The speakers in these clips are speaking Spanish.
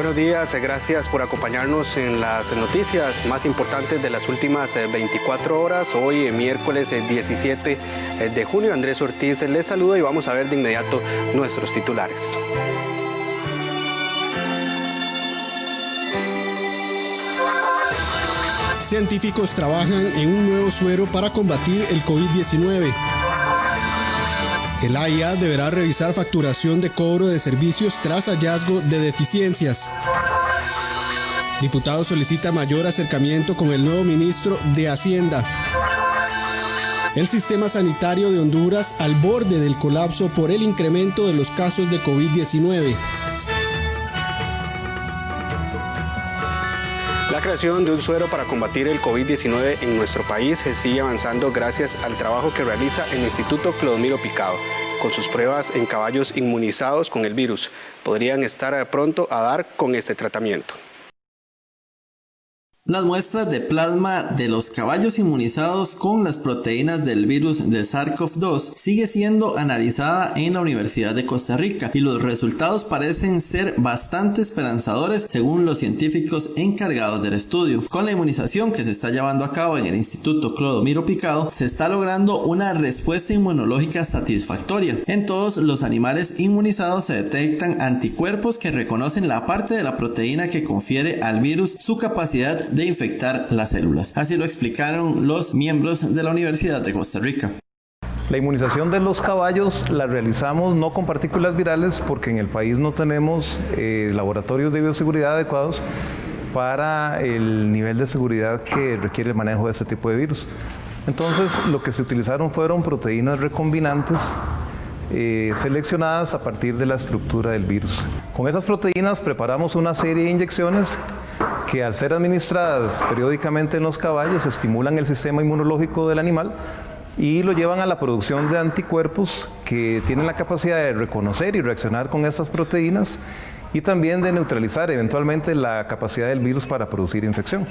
Buenos días, gracias por acompañarnos en las noticias más importantes de las últimas 24 horas. Hoy, miércoles 17 de junio, Andrés Ortiz les saluda y vamos a ver de inmediato nuestros titulares. Científicos trabajan en un nuevo suero para combatir el COVID-19. El AIA deberá revisar facturación de cobro de servicios tras hallazgo de deficiencias. Diputado solicita mayor acercamiento con el nuevo ministro de Hacienda. El sistema sanitario de Honduras al borde del colapso por el incremento de los casos de COVID-19. La creación de un suero para combatir el COVID-19 en nuestro país sigue avanzando gracias al trabajo que realiza el Instituto Clodomiro Picado. Con sus pruebas en caballos inmunizados con el virus, podrían estar pronto a dar con este tratamiento. Las muestras de plasma de los caballos inmunizados con las proteínas del virus de SARS-CoV-2 sigue siendo analizada en la Universidad de Costa Rica y los resultados parecen ser bastante esperanzadores según los científicos encargados del estudio. Con la inmunización que se está llevando a cabo en el Instituto Clodomiro Picado, se está logrando una respuesta inmunológica satisfactoria. En todos los animales inmunizados se detectan anticuerpos que reconocen la parte de la proteína que confiere al virus su capacidad de infectar las células. Así lo explicaron los miembros de la Universidad de Costa Rica. La inmunización de los caballos la realizamos no con partículas virales porque en el país no tenemos laboratorios de bioseguridad adecuados para el nivel de seguridad que requiere el manejo de este tipo de virus. Entonces lo que se utilizaron fueron proteínas recombinantes seleccionadas a partir de la estructura del virus. Con esas proteínas preparamos una serie de inyecciones que al ser administradas periódicamente en los caballos estimulan el sistema inmunológico del animal y lo llevan a la producción de anticuerpos que tienen la capacidad de reconocer y reaccionar con estas proteínas y también de neutralizar eventualmente la capacidad del virus para producir infección.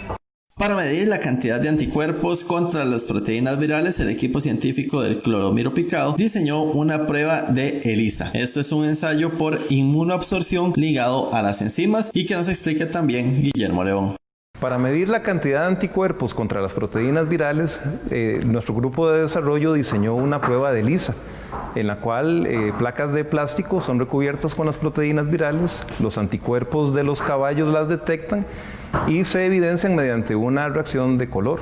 Para medir la cantidad de anticuerpos contra las proteínas virales, el equipo científico del Clodomiro Picado diseñó una prueba de ELISA. Esto es un ensayo por inmunoabsorción ligado a las enzimas y que nos explica también Guillermo León. Para medir la cantidad de anticuerpos contra las proteínas virales, nuestro grupo de desarrollo diseñó una prueba de ELISA, en la cual placas de plástico son recubiertas con las proteínas virales, los anticuerpos de los caballos las detectan y se evidencian mediante una reacción de color.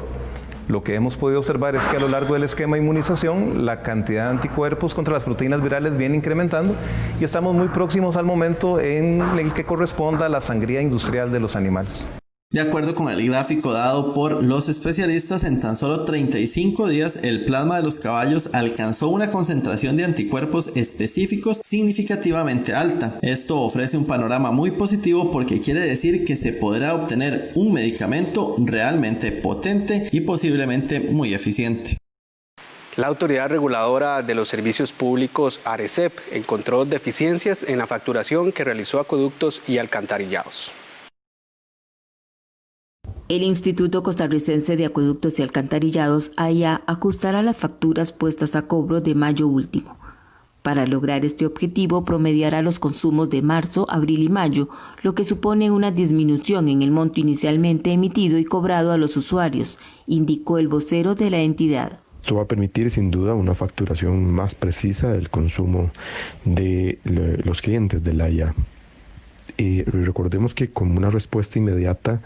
Lo que hemos podido observar es que a lo largo del esquema de inmunización la cantidad de anticuerpos contra las proteínas virales viene incrementando y estamos muy próximos al momento en el que corresponda a la sangría industrial de los animales. De acuerdo con el gráfico dado por los especialistas, en tan solo 35 días el plasma de los caballos alcanzó una concentración de anticuerpos específicos significativamente alta. Esto ofrece un panorama muy positivo porque quiere decir que se podrá obtener un medicamento realmente potente y posiblemente muy eficiente. La Autoridad Reguladora de los Servicios Públicos, ARECEP, encontró deficiencias en la facturación que realizó Acueductos y Alcantarillados. El Instituto Costarricense de Acueductos y Alcantarillados, AIA, ajustará las facturas puestas a cobro de mayo último. Para lograr este objetivo, promediará los consumos de marzo, abril y mayo, lo que supone una disminución en el monto inicialmente emitido y cobrado a los usuarios, indicó el vocero de la entidad. Esto va a permitir sin duda una facturación más precisa del consumo de los clientes del AIA. Recordemos que como una respuesta inmediata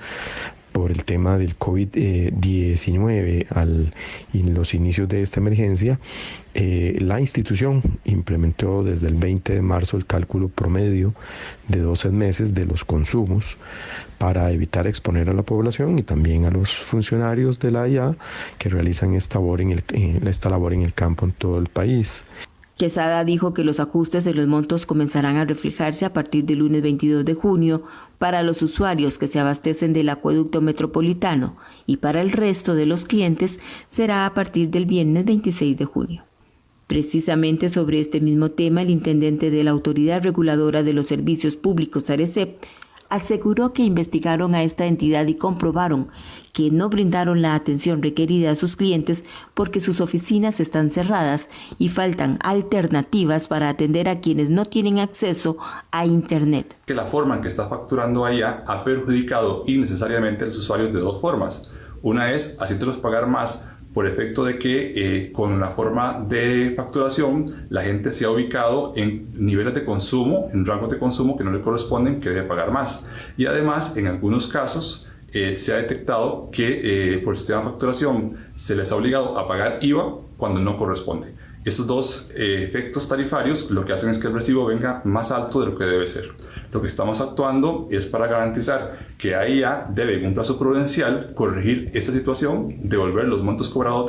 por el tema del COVID-19 en los inicios de esta emergencia, la institución implementó desde el 20 de marzo el cálculo promedio de 12 meses de los consumos para evitar exponer a la población y también a los funcionarios de la AIA que realizan esta labor en el campo en todo el país. Quesada dijo que los ajustes de los montos comenzarán a reflejarse a partir del lunes 22 de junio para los usuarios que se abastecen del acueducto metropolitano y para el resto de los clientes será a partir del viernes 26 de junio. Precisamente sobre este mismo tema, el intendente de la Autoridad Reguladora de los Servicios Públicos, ARECEP, aseguró que investigaron a esta entidad y comprobaron que no brindaron la atención requerida a sus clientes porque sus oficinas están cerradas y faltan alternativas para atender a quienes no tienen acceso a Internet. Que la forma en que está facturando AIA ha perjudicado innecesariamente a los usuarios de dos formas. Una es haciéndolos pagar más por efecto de que con la forma de facturación la gente se ha ubicado en niveles de consumo, en rangos de consumo que no le corresponden, que debe pagar más. Y además, en algunos casos, se ha detectado que por el sistema de facturación se les ha obligado a pagar IVA cuando no corresponde. Esos dos efectos tarifarios lo que hacen es que el recibo venga más alto de lo que debe ser. Lo que estamos actuando es para garantizar que AIA debe en un plazo prudencial corregir esta situación, devolver los montos cobrados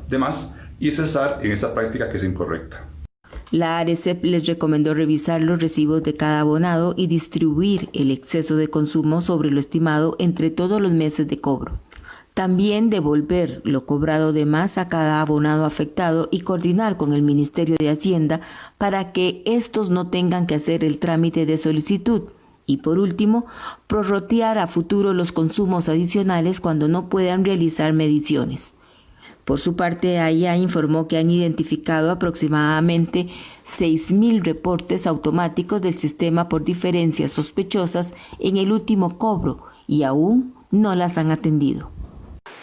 de más y cesar en esta práctica que es incorrecta. La ARECEP les recomendó revisar los recibos de cada abonado y distribuir el exceso de consumo sobre lo estimado entre todos los meses de cobro. También devolver lo cobrado de más a cada abonado afectado y coordinar con el Ministerio de Hacienda para que estos no tengan que hacer el trámite de solicitud. Y por último, prorratear a futuro los consumos adicionales cuando no puedan realizar mediciones. Por su parte, AIA informó que han identificado aproximadamente 6.000 reportes automáticos del sistema por diferencias sospechosas en el último cobro y aún no las han atendido.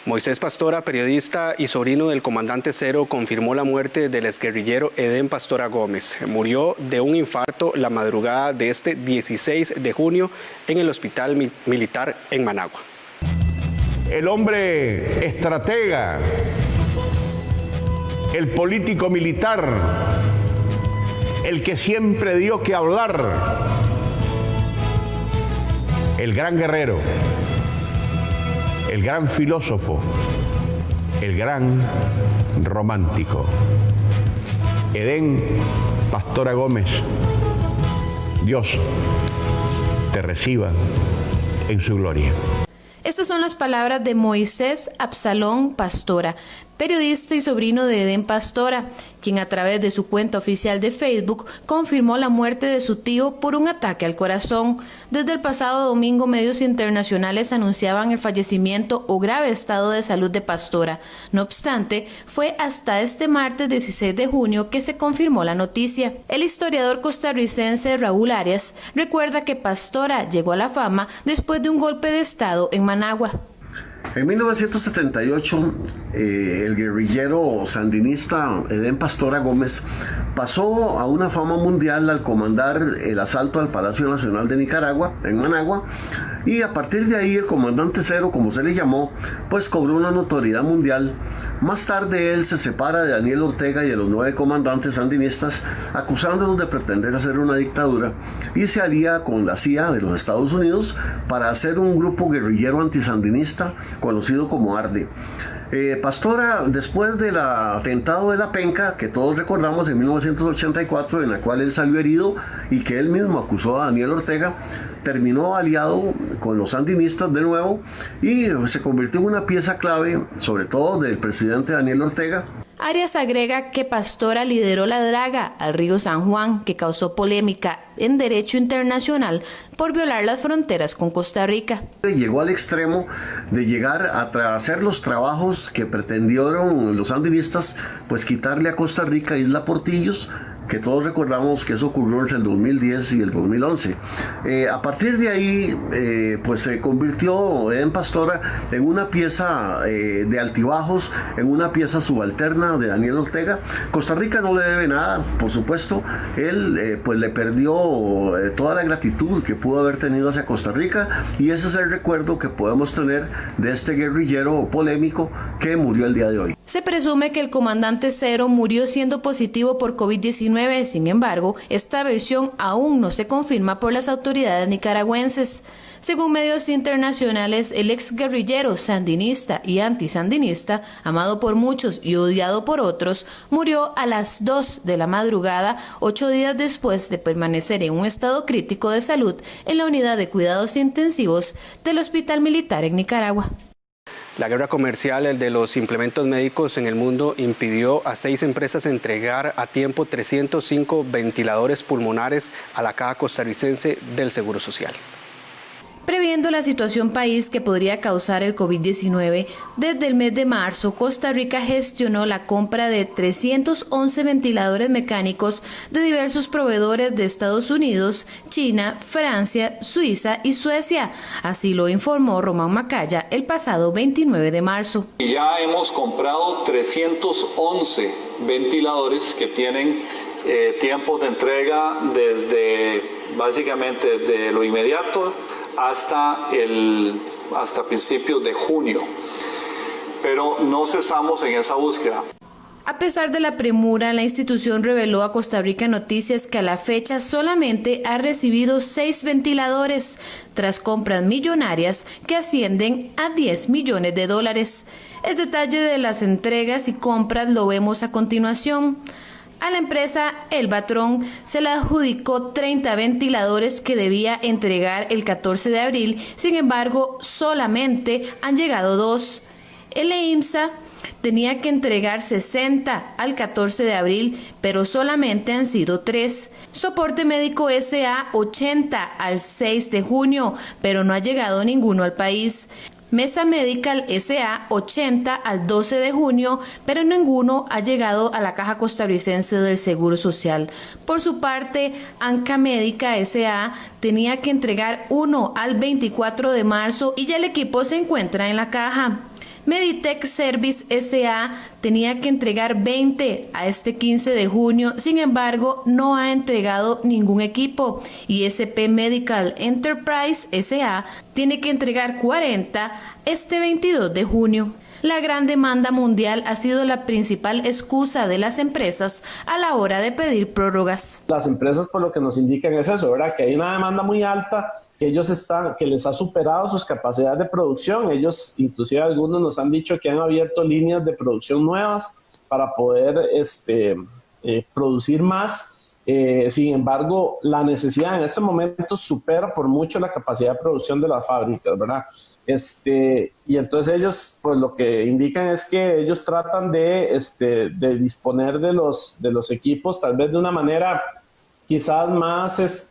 Moisés Pastora, periodista y sobrino del comandante Cero, confirmó la muerte del exguerrillero Edén Pastora Gómez. Murió de un infarto la madrugada de este 16 de junio en el hospital militar en Managua. El hombre estratega, el político militar, el que siempre dio que hablar, el gran guerrero, el gran filósofo, el gran romántico. Edén Pastora Gómez, Dios te reciba en su gloria. Estas son las palabras de Moisés Absalón Pastora, periodista y sobrino de Edén Pastora, quien a través de su cuenta oficial de Facebook confirmó la muerte de su tío por un ataque al corazón. Desde el pasado domingo, medios internacionales anunciaban el fallecimiento o grave estado de salud de Pastora. No obstante, fue hasta este martes 16 de junio que se confirmó la noticia. El historiador costarricense Raúl Arias recuerda que Pastora llegó a la fama después de un golpe de estado en Managua. En 1978, el guerrillero sandinista Edén Pastora Gómez pasó a una fama mundial al comandar el asalto al Palacio Nacional de Nicaragua, en Managua, y a partir de ahí el comandante Cero, como se le llamó, pues cobró una notoriedad mundial. Más tarde él se separa de Daniel Ortega y de los 9 comandantes sandinistas, acusándolos de pretender hacer una dictadura, y se alía con la CIA de los Estados Unidos para hacer un grupo guerrillero antisandinista conocido como ARDE. Pastora, después del atentado de La Penca, que todos recordamos en 1984, en la cual él salió herido y que él mismo acusó a Daniel Ortega, terminó aliado con los sandinistas de nuevo y se convirtió en una pieza clave, sobre todo del presidente Daniel Ortega. Arias agrega que Pastora lideró la draga al río San Juan, que causó polémica en derecho internacional por violar las fronteras con Costa Rica. Llegó al extremo de llegar a hacer los trabajos que pretendieron los sandinistas, pues quitarle a Costa Rica Isla Portillos, que todos recordamos que eso ocurrió entre el 2010 y el 2011. A partir de ahí, pues se convirtió Edén Pastora en una pieza de altibajos, en una pieza subalterna de Daniel Ortega. Costa Rica no le debe nada, por supuesto. Él pues le perdió toda la gratitud que pudo haber tenido hacia Costa Rica, y ese es el recuerdo que podemos tener de este guerrillero polémico que murió el día de hoy. Se presume que el comandante Cero murió siendo positivo por COVID-19. Sin embargo, esta versión aún no se confirma por las autoridades nicaragüenses. Según medios internacionales, el ex guerrillero sandinista y antisandinista, amado por muchos y odiado por otros, murió a las 2 de la madrugada, 8 días después de permanecer en un estado crítico de salud en la unidad de cuidados intensivos del Hospital Militar en Nicaragua. La guerra comercial de los implementos médicos en el mundo impidió a 6 empresas entregar a tiempo 305 ventiladores pulmonares a la Caja Costarricense del Seguro Social. Previendo la situación país que podría causar el COVID-19, desde el mes de marzo, Costa Rica gestionó la compra de 311 ventiladores mecánicos de diversos proveedores de Estados Unidos, China, Francia, Suiza y Suecia. Así lo informó Román Macaya el pasado 29 de marzo. Ya hemos comprado 311 ventiladores que tienen tiempos de entrega desde básicamente desde lo inmediato hasta principios de junio, pero no cesamos en esa búsqueda. A pesar de la premura, la institución reveló a Costa Rica Noticias que a la fecha solamente ha recibido 6 ventiladores, tras compras millonarias que ascienden a $10 millones. El detalle de las entregas y compras lo vemos a continuación. A la empresa Elbatron se le adjudicó 30 ventiladores que debía entregar el 14 de abril, sin embargo, solamente han llegado 2. El EIMSA tenía que entregar 60 al 14 de abril, pero solamente han sido 3. Soporte Médico SA 80 al 6 de junio, pero no ha llegado ninguno al país. Mesa Medical SA 80 al 12 de junio, pero ninguno ha llegado a la Caja Costarricense del Seguro Social. Por su parte, Anca Médica SA tenía que entregar 1 al 24 de marzo y ya el equipo se encuentra en la caja. Meditech Service SA tenía que entregar 20 a este 15 de junio, sin embargo no ha entregado ningún equipo, y SP Medical Enterprise SA tiene que entregar 40 este 22 de junio. La gran demanda mundial ha sido la principal excusa de las empresas a la hora de pedir prórrogas. Las empresas, por lo que nos indican es eso, ¿verdad? Que hay una demanda muy alta, que les ha superado sus capacidades de producción. Ellos, inclusive algunos nos han dicho que han abierto líneas de producción nuevas para poder producir más. Sin embargo, la necesidad en este momento supera por mucho la capacidad de producción de las fábricas, ¿verdad? Y entonces ellos, pues lo que indican es que ellos tratan de disponer de los equipos tal vez de una manera quizás más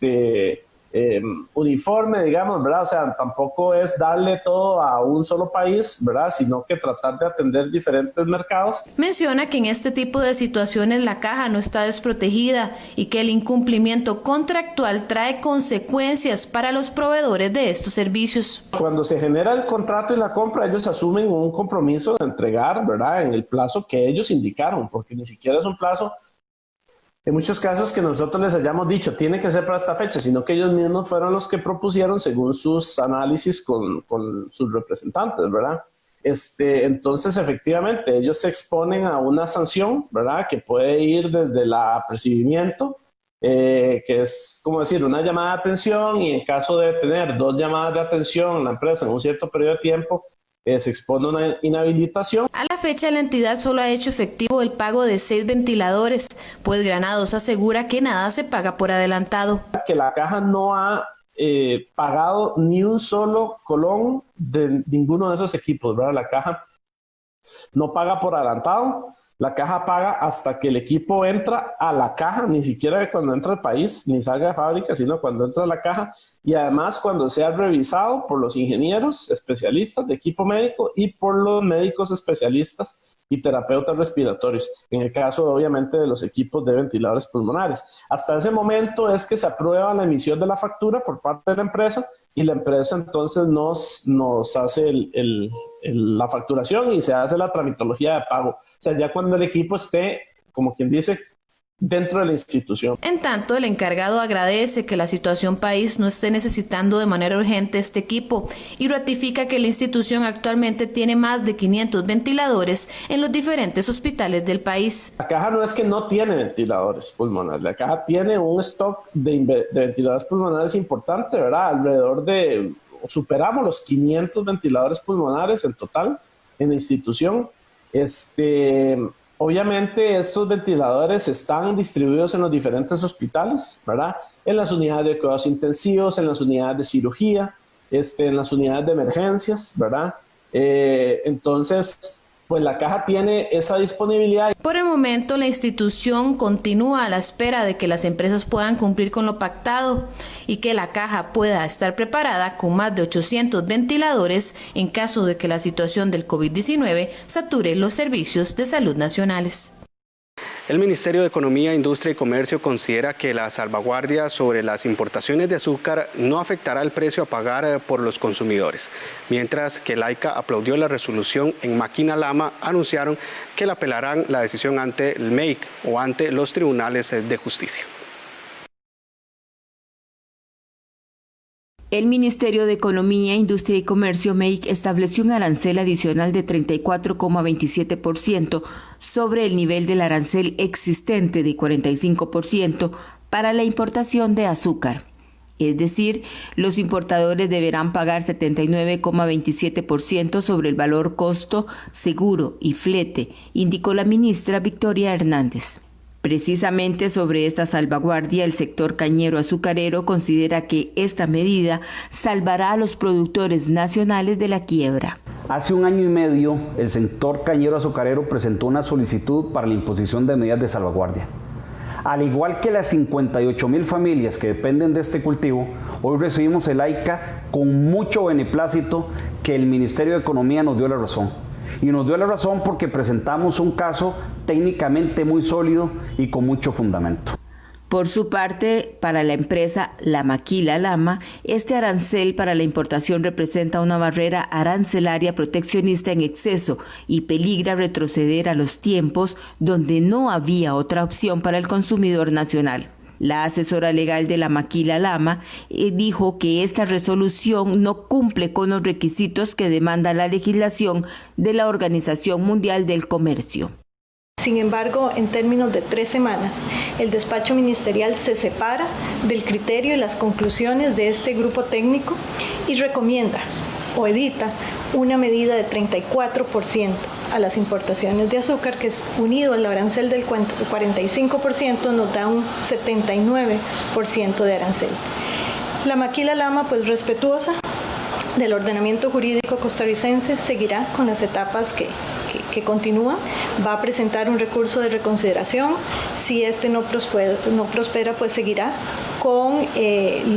uniforme, digamos, ¿verdad? O sea, tampoco es darle todo a un solo país, ¿verdad? Sino que tratar de atender diferentes mercados. Menciona que en este tipo de situaciones la caja no está desprotegida y que el incumplimiento contractual trae consecuencias para los proveedores de estos servicios. Cuando se genera el contrato y la compra, ellos asumen un compromiso de entregar, ¿verdad? En el plazo que ellos indicaron, porque ni siquiera es un plazo en muchos casos que nosotros les hayamos dicho tiene que ser para esta fecha, sino que ellos mismos fueron los que propusieron según sus análisis con sus representantes, ¿verdad? Entonces, efectivamente, ellos se exponen a una sanción, ¿verdad? Que puede ir desde el apercibimiento, que es, como decir, una llamada de atención, y en caso de tener 2 llamadas de atención en la empresa en un cierto periodo de tiempo, se expone una inhabilitación. A la fecha, la entidad solo ha hecho efectivo el pago de 6 ventiladores, pues Granados asegura que nada se paga por adelantado. Que la caja no ha pagado ni un solo colón de ninguno de esos equipos, ¿verdad? La caja no paga por adelantado. La caja paga hasta que el equipo entra a la caja, ni siquiera cuando entra al país, ni salga de fábrica, sino cuando entra a la caja, y además cuando sea revisado por los ingenieros especialistas de equipo médico y por los médicos especialistas y terapeutas respiratorios, en el caso obviamente de los equipos de ventiladores pulmonares. Hasta ese momento es que se aprueba la emisión de la factura por parte de la empresa, y la empresa entonces nos hace la facturación y se hace la tramitología de pago. O sea, ya cuando el equipo esté, como quien dice, dentro de la institución. En tanto, el encargado agradece que la situación país no esté necesitando de manera urgente este equipo y ratifica que la institución actualmente tiene más de 500 ventiladores en los diferentes hospitales del país. La caja no es que no tiene ventiladores pulmonares, la caja tiene un stock de ventiladores pulmonares importante, ¿verdad? Superamos los 500 ventiladores pulmonares en total en la institución. Obviamente estos ventiladores están distribuidos en los diferentes hospitales, ¿verdad? En las unidades de cuidados intensivos, en las unidades de cirugía, en las unidades de emergencias, ¿verdad? Entonces, pues la caja tiene esa disponibilidad. Por el momento, la institución continúa a la espera de que las empresas puedan cumplir con lo pactado y que la caja pueda estar preparada con más de 800 ventiladores en caso de que la situación del COVID-19 sature los servicios de salud nacionales. El Ministerio de Economía, Industria y Comercio considera que la salvaguardia sobre las importaciones de azúcar no afectará el precio a pagar por los consumidores. Mientras que Laica aplaudió la resolución, en Maquina-Lama anunciaron que le apelarán la decisión ante el MEIC o ante los tribunales de justicia. El Ministerio de Economía, Industria y Comercio, MEIC, estableció un arancel adicional de 34,27% sobre el nivel del arancel existente de 45% para la importación de azúcar. Es decir, los importadores deberán pagar 79,27% sobre el valor costo, seguro y flete, indicó la ministra Victoria Hernández. Precisamente sobre esta salvaguardia, el sector cañero azucarero considera que esta medida salvará a los productores nacionales de la quiebra. Hace 1 año y medio, el sector cañero azucarero presentó una solicitud para la imposición de medidas de salvaguardia. Al igual que las 58,000 familias que dependen de este cultivo, hoy recibimos el AICA con mucho beneplácito que el Ministerio de Economía nos dio la razón. Y nos dio la razón porque presentamos un caso técnicamente muy sólido y con mucho fundamento. Por su parte, para la empresa La Maquila-Lama, este arancel para la importación representa una barrera arancelaria proteccionista en exceso y peligra retroceder a los tiempos donde no había otra opción para el consumidor nacional. La asesora legal de La Maquila-Lama dijo que esta resolución no cumple con los requisitos que demanda la legislación de la Organización Mundial del Comercio. Sin embargo, en términos de 3 semanas, el despacho ministerial se separa del criterio y las conclusiones de este grupo técnico y recomienda o edita una medida de 34% a las importaciones de azúcar, que es unido al arancel del 45%, nos da un 79% de arancel. La Maquila-Lama, pues respetuosa del ordenamiento jurídico costarricense, seguirá con las etapas que continúa, va a presentar un recurso de reconsideración. Si este no prospera, pues seguirá con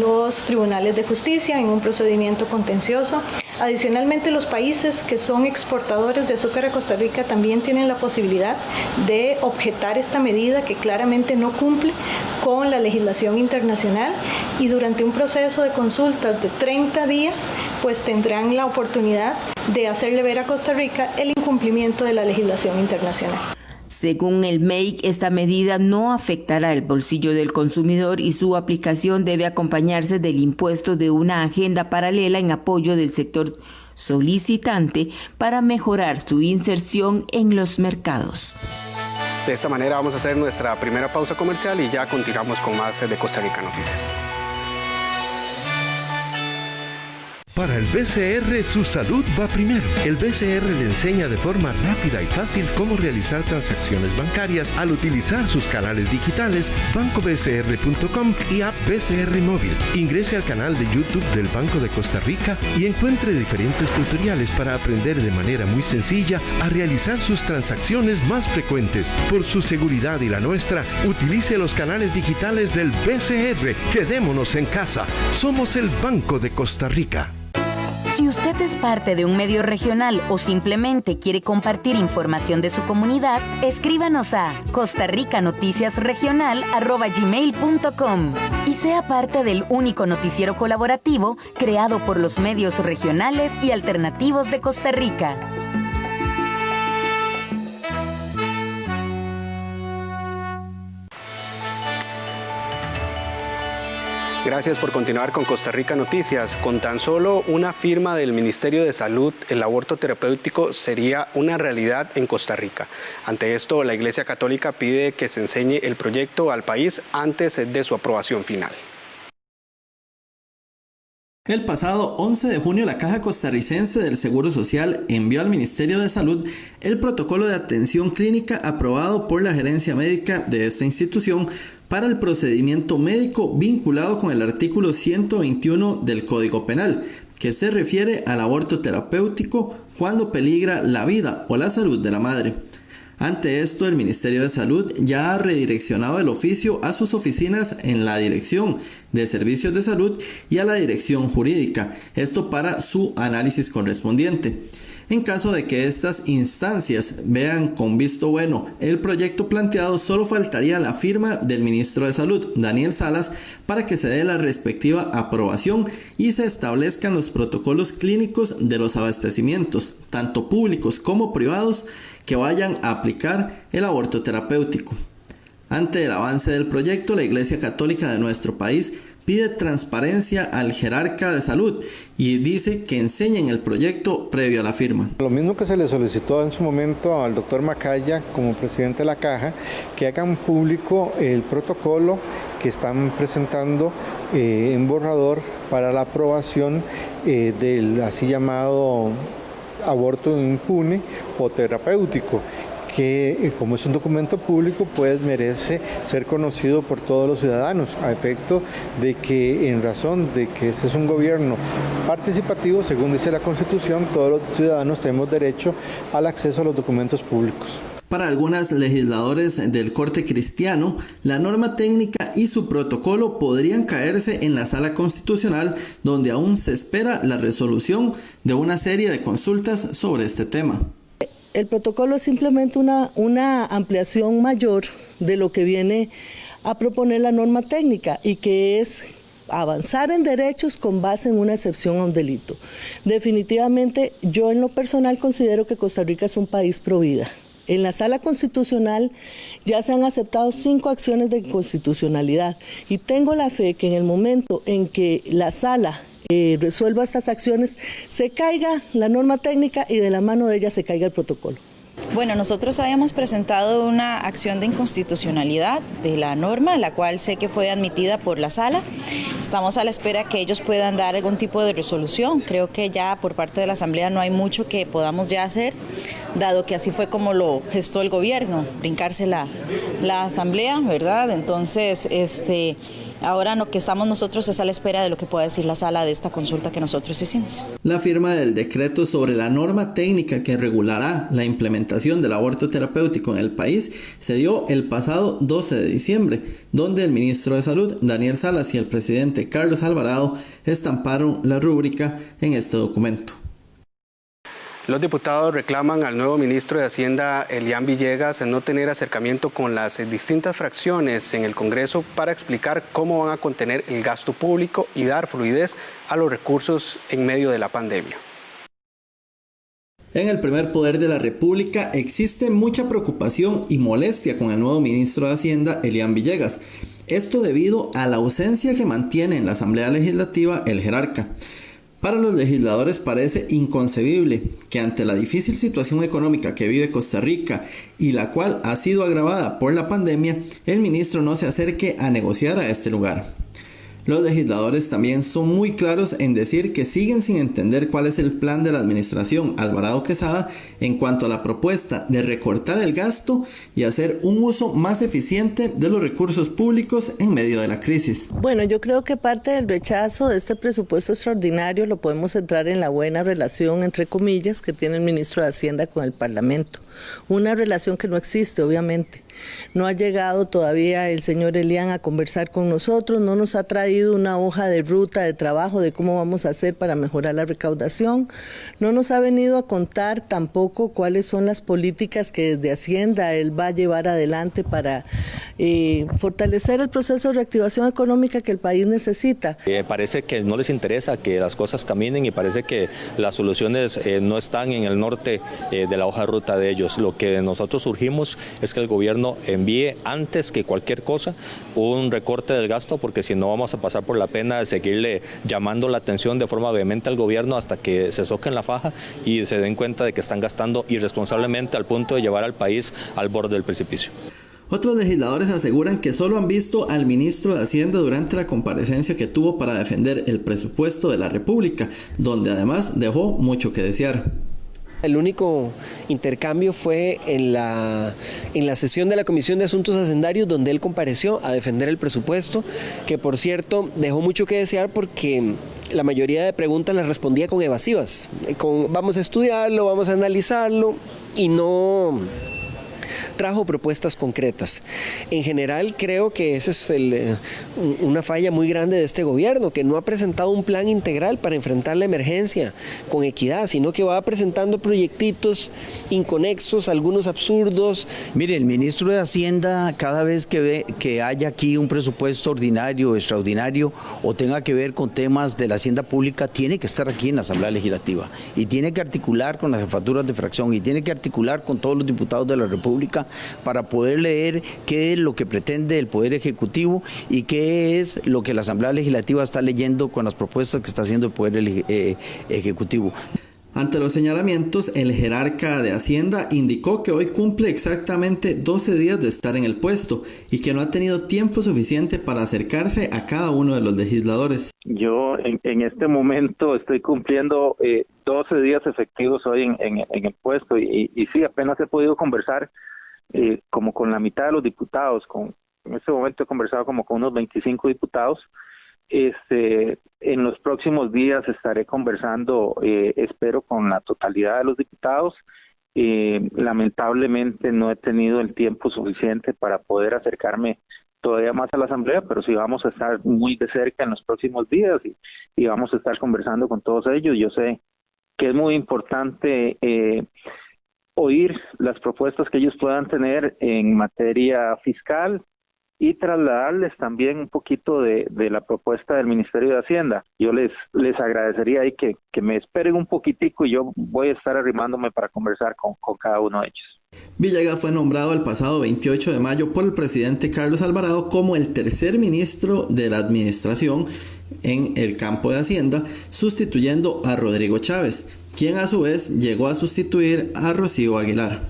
los tribunales de justicia en un procedimiento contencioso. Adicionalmente, los países que son exportadores de azúcar a Costa Rica también tienen la posibilidad de objetar esta medida que claramente no cumple con la legislación internacional, y durante un proceso de consultas de 30 días, pues tendrán la oportunidad de hacerle ver a Costa Rica el incumplimiento de la legislación internacional. Según el MEIC, esta medida no afectará el bolsillo del consumidor y su aplicación debe acompañarse del impuesto de una agenda paralela en apoyo del sector solicitante para mejorar su inserción en los mercados. De esta manera vamos a hacer nuestra primera pausa comercial y ya continuamos con más de Costa Rica Noticias. Para el BCR, su salud va primero. El BCR le enseña de forma rápida y fácil cómo realizar transacciones bancarias al utilizar sus canales digitales, bancobcr.com y app BCR Móvil. Ingrese al canal de YouTube del Banco de Costa Rica y encuentre diferentes tutoriales para aprender de manera muy sencilla a realizar sus transacciones más frecuentes. Por su seguridad y la nuestra, utilice los canales digitales del BCR. Quedémonos en casa. Somos el Banco de Costa Rica. Si usted es parte de un medio regional o simplemente quiere compartir información de su comunidad, escríbanos a costarricanoticiasregional@gmail.com y sea parte del único noticiero colaborativo creado por los medios regionales y alternativos de Costa Rica. Gracias por continuar con Costa Rica Noticias. Con tan solo una firma del Ministerio de Salud, el aborto terapéutico sería una realidad en Costa Rica. Ante esto, la Iglesia Católica pide que se enseñe el proyecto al país antes de su aprobación final. El pasado 11 de junio, la Caja Costarricense del Seguro Social envió al Ministerio de Salud el protocolo de atención clínica aprobado por la gerencia médica de esta institución para el procedimiento médico vinculado con el artículo 121 del Código Penal, que se refiere al aborto terapéutico cuando peligra la vida o la salud de la madre. Ante esto, el Ministerio de Salud ya ha redireccionado el oficio a sus oficinas en la Dirección de Servicios de Salud y a la Dirección Jurídica, esto para su análisis correspondiente. En caso de que estas instancias vean con visto bueno el proyecto planteado, solo faltaría la firma del ministro de Salud, Daniel Salas, para que se dé la respectiva aprobación y se establezcan los protocolos clínicos de los abastecimientos, tanto públicos como privados, que vayan a aplicar el aborto terapéutico. Ante el avance del proyecto, la Iglesia Católica de nuestro país pide transparencia al jerarca de salud y dice que enseñen el proyecto previo a la firma. Lo mismo que se le solicitó en su momento al doctor Macaya como presidente de la Caja, que hagan público el protocolo que están presentando en borrador para la aprobación del así llamado aborto impune o terapéutico, que como es un documento público pues merece ser conocido por todos los ciudadanos, a efecto de que, en razón de que ese es un gobierno participativo, según dice la Constitución, todos los ciudadanos tenemos derecho al acceso a los documentos públicos. Para algunos legisladores del corte cristiano, la norma técnica y su protocolo podrían caerse en la Sala Constitucional, donde aún se espera la resolución de una serie de consultas sobre este tema. El protocolo es simplemente una ampliación mayor de lo que viene a proponer la norma técnica, y que es avanzar en derechos con base en una excepción a un delito. Definitivamente, yo en lo personal considero que Costa Rica es un país pro vida. En la Sala Constitucional ya se han aceptado 5 acciones de inconstitucionalidad, y tengo la fe que en el momento en que la Sala resuelva estas acciones, se caiga la norma técnica y de la mano de ella se caiga el protocolo. Bueno, nosotros habíamos presentado una acción de inconstitucionalidad de la norma, la cual sé que fue admitida por la Sala. Estamos a la espera que ellos puedan dar algún tipo de resolución. Creo que ya por parte de la Asamblea no hay mucho que podamos ya hacer, dado que así fue como lo gestó el gobierno, brincarse la Asamblea, ¿verdad? Entonces, ahora lo que estamos nosotros es a la espera de lo que pueda decir la Sala de esta consulta que nosotros hicimos. La firma del decreto sobre la norma técnica que regulará la implementación del aborto terapéutico en el país se dio el pasado 12 de diciembre, donde el ministro de Salud, Daniel Salas, y el presidente Carlos Alvarado estamparon la rúbrica en este documento. Los diputados reclaman al nuevo ministro de Hacienda, Elian Villegas, no tener acercamiento con las distintas fracciones en el Congreso para explicar cómo van a contener el gasto público y dar fluidez a los recursos en medio de la pandemia. En el primer poder de la República existe mucha preocupación y molestia con el nuevo ministro de Hacienda, Elian Villegas. Esto debido a la ausencia que mantiene en la Asamblea Legislativa el jerarca. Para los legisladores parece inconcebible que ante la difícil situación económica que vive Costa Rica y la cual ha sido agravada por la pandemia, el ministro no se acerque a negociar a este lugar. Los legisladores también son muy claros en decir que siguen sin entender cuál es el plan de la administración Alvarado Quesada en cuanto a la propuesta de recortar el gasto y hacer un uso más eficiente de los recursos públicos en medio de la crisis. Bueno, yo creo que parte del rechazo de este presupuesto extraordinario lo podemos centrar en la buena relación, entre comillas, que tiene el ministro de Hacienda con el Parlamento. Una relación que no existe, obviamente. No ha llegado todavía el señor Elian a conversar con nosotros, no nos ha traído una hoja de ruta de trabajo de cómo vamos a hacer para mejorar la recaudación, no nos ha venido a contar tampoco cuáles son las políticas que desde Hacienda él va a llevar adelante para fortalecer el proceso de reactivación económica que el país necesita. Parece que no les interesa que las cosas caminen y parece que las soluciones no están en el norte de la hoja de ruta de ellos. Lo que nosotros urgimos es que el gobierno envíe antes que cualquier cosa un recorte del gasto, porque si no vamos a pasar por la pena de seguirle llamando la atención de forma vehemente al gobierno hasta que se soquen la faja y se den cuenta de que están gastando irresponsablemente al punto de llevar al país al borde del precipicio. Otros legisladores aseguran que solo han visto al ministro de Hacienda durante la comparecencia que tuvo para defender el presupuesto de la República, donde además dejó mucho que desear. El único intercambio fue en la sesión de la Comisión de Asuntos Hacendarios, donde él compareció a defender el presupuesto, que por cierto dejó mucho que desear porque la mayoría de preguntas las respondía con evasivas, con vamos a estudiarlo, vamos a analizarlo, y no trajo propuestas concretas. En general creo que esa es una falla muy grande de este gobierno, que no ha presentado un plan integral para enfrentar la emergencia con equidad, sino que va presentando proyectitos inconexos, algunos absurdos. Mire, el ministro de Hacienda, cada vez que ve que haya aquí un presupuesto ordinario, extraordinario, o tenga que ver con temas de la hacienda pública, tiene que estar aquí en la Asamblea Legislativa y tiene que articular con las jefaturas de fracción y tiene que articular con todos los diputados de la República para poder leer qué es lo que pretende el Poder Ejecutivo y qué es lo que la Asamblea Legislativa está leyendo con las propuestas que está haciendo el Poder Ejecutivo. Ante los señalamientos, el jerarca de Hacienda indicó que hoy cumple exactamente 12 días de estar en el puesto y que no ha tenido tiempo suficiente para acercarse a cada uno de los legisladores. Yo en este momento estoy cumpliendo 12 días efectivos hoy en el puesto y sí, apenas he podido conversar como con la mitad de los diputados. En este momento he conversado como con unos 25 diputados. En los próximos días estaré conversando, espero, con la totalidad de los diputados. Lamentablemente no he tenido el tiempo suficiente para poder acercarme todavía más a la Asamblea, pero sí vamos a estar muy de cerca en los próximos días y vamos a estar conversando con todos ellos. Yo sé que es muy importante oír las propuestas que ellos puedan tener en materia fiscal y trasladarles también un poquito de la propuesta del Ministerio de Hacienda. Yo les agradecería ahí que me esperen un poquitico y yo voy a estar arrimándome para conversar con cada uno de ellos. Villegas fue nombrado el pasado 28 de mayo por el presidente Carlos Alvarado como el tercer ministro de la administración en el campo de Hacienda, sustituyendo a Rodrigo Chávez, quien a su vez llegó a sustituir a Rocío Aguilar.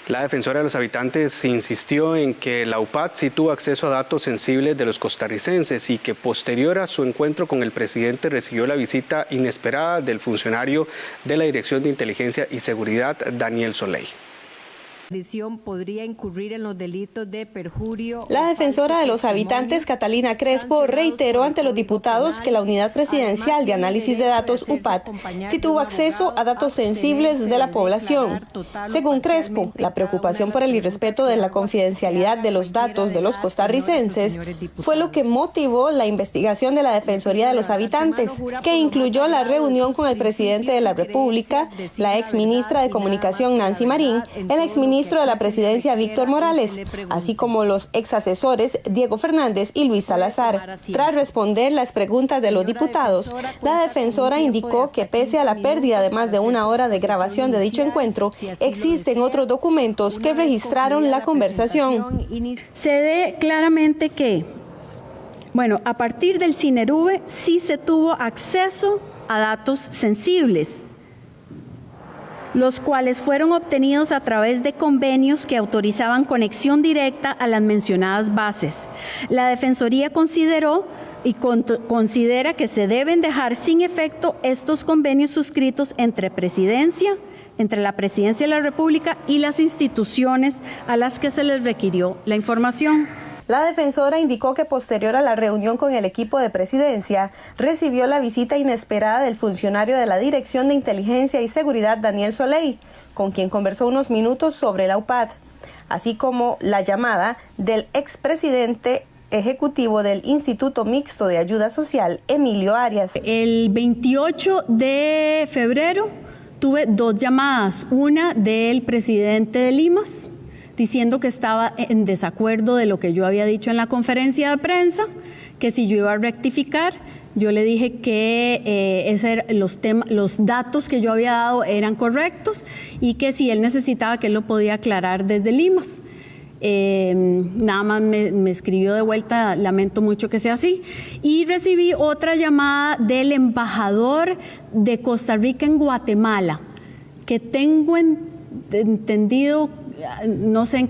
La defensora de los habitantes insistió en que la UPAD sí tuvo acceso a datos sensibles de los costarricenses y que posterior a su encuentro con el presidente recibió la visita inesperada del funcionario de la Dirección de Inteligencia y Seguridad, Daniel Soleil. Podría incurrir en los delitos de perjurio. La defensora de los habitantes, Catalina Crespo, reiteró ante los diputados que la Unidad Presidencial de Análisis de Datos, UPAD, sí tuvo acceso a datos sensibles de la población. Según Crespo, la preocupación por el irrespeto de la confidencialidad de los datos de los costarricenses fue lo que motivó la investigación de la Defensoría de los Habitantes, que incluyó la reunión con el presidente de la República, la exministra de Comunicación Nancy Marín, el exministro de la Presidencia Víctor Morales, así como los exasesores Diego Fernández y Luis Salazar. Tras responder las preguntas de los diputados, la defensora indicó que pese a la pérdida de más de una hora de grabación de dicho encuentro, existen otros documentos que registraron la conversación. Se ve claramente que, a partir del CINERUVE sí se tuvo acceso a datos sensibles, los cuales fueron obtenidos a través de convenios que autorizaban conexión directa a las mencionadas bases. La Defensoría consideró y considera que se deben dejar sin efecto estos convenios suscritos entre la Presidencia de la República y las instituciones a las que se les requirió la información. La defensora indicó que posterior a la reunión con el equipo de presidencia, recibió la visita inesperada del funcionario de la Dirección de Inteligencia y Seguridad, Daniel Soleil, con quien conversó unos minutos sobre la UPAD, así como la llamada del expresidente ejecutivo del Instituto Mixto de Ayuda Social, Emilio Arias. El 28 de febrero tuve 2 llamadas, una del presidente de Limas, diciendo que estaba en desacuerdo de lo que yo había dicho en la conferencia de prensa, que si yo iba a rectificar, yo le dije que los datos que yo había dado eran correctos y que si él necesitaba que él lo podía aclarar desde Limas. Nada más me escribió de vuelta, lamento mucho que sea así, y recibí otra llamada del embajador de Costa Rica en Guatemala, que tengo entendido, no sé en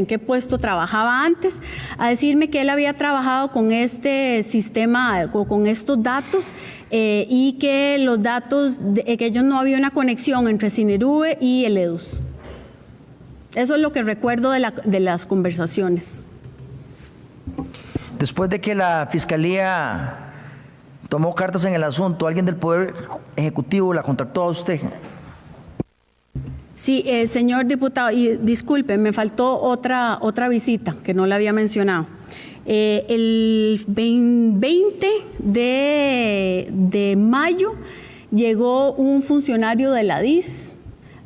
qué puesto trabajaba antes, a decirme que él había trabajado con este sistema, con estos datos, y que los datos, que ellos no había una conexión entre CINERUVE y el EDUS. Eso es lo que recuerdo de las conversaciones. Después de que la Fiscalía tomó cartas en el asunto. ¿Alguien del Poder Ejecutivo la contactó a usted? Sí, señor diputado, y disculpe, me faltó otra visita que no la había mencionado. El 20 de mayo llegó un funcionario de la DIS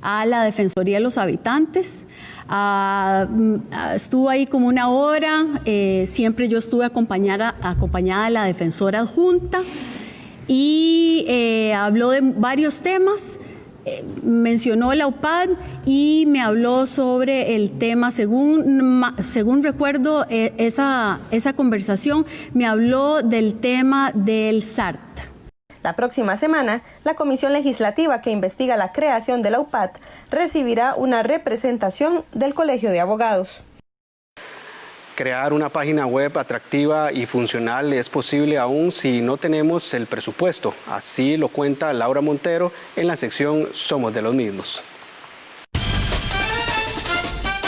a la Defensoría de los Habitantes. Estuvo ahí como una hora, siempre yo estuve acompañada de la defensora adjunta y habló de varios temas. Mencionó la UPAD y me habló sobre el tema, según recuerdo esa conversación, me habló del tema del SART. La próxima semana, la Comisión Legislativa que investiga la creación de la UPAD recibirá una representación del Colegio de Abogados. Crear una página web atractiva y funcional es posible aún si no tenemos el presupuesto. Así lo cuenta Laura Montero en la sección Somos de los Mismos.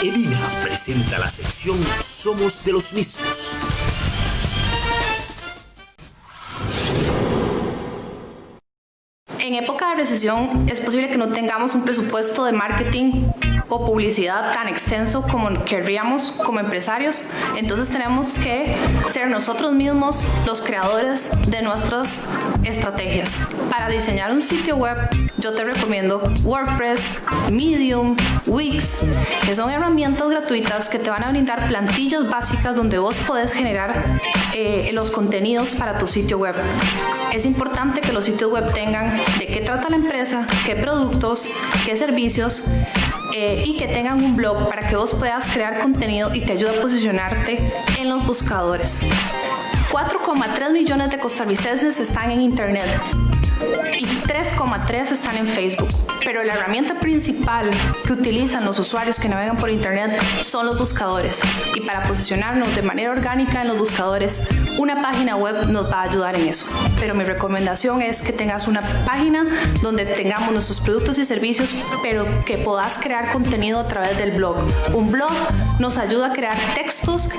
EDINA presenta la sección Somos de los Mismos. En época de recesión es posible que no tengamos un presupuesto de marketing o publicidad tan extenso como querríamos como empresarios. Entonces tenemos que ser nosotros mismos los creadores de nuestras estrategias. Para diseñar un sitio web, yo te recomiendo WordPress, Medium, Wix, que son herramientas gratuitas que te van a brindar plantillas básicas donde vos podés generar los contenidos para tu sitio web. Es importante que los sitios web tengan de qué trata la empresa, qué productos, qué servicios y que tengan un blog para que vos puedas crear contenido y te ayude a posicionarte en los buscadores. 4,3 millones de costarricenses están en Internet y 3,3 están en Facebook. Pero la herramienta principal que utilizan los usuarios que navegan por Internet son los buscadores. Y para posicionarnos de manera orgánica en los buscadores, una página web nos va a ayudar en eso. Pero mi recomendación es que tengas una página donde tengamos nuestros productos y servicios, pero que puedas crear contenido a través del blog. Un blog nos ayuda a crear textos,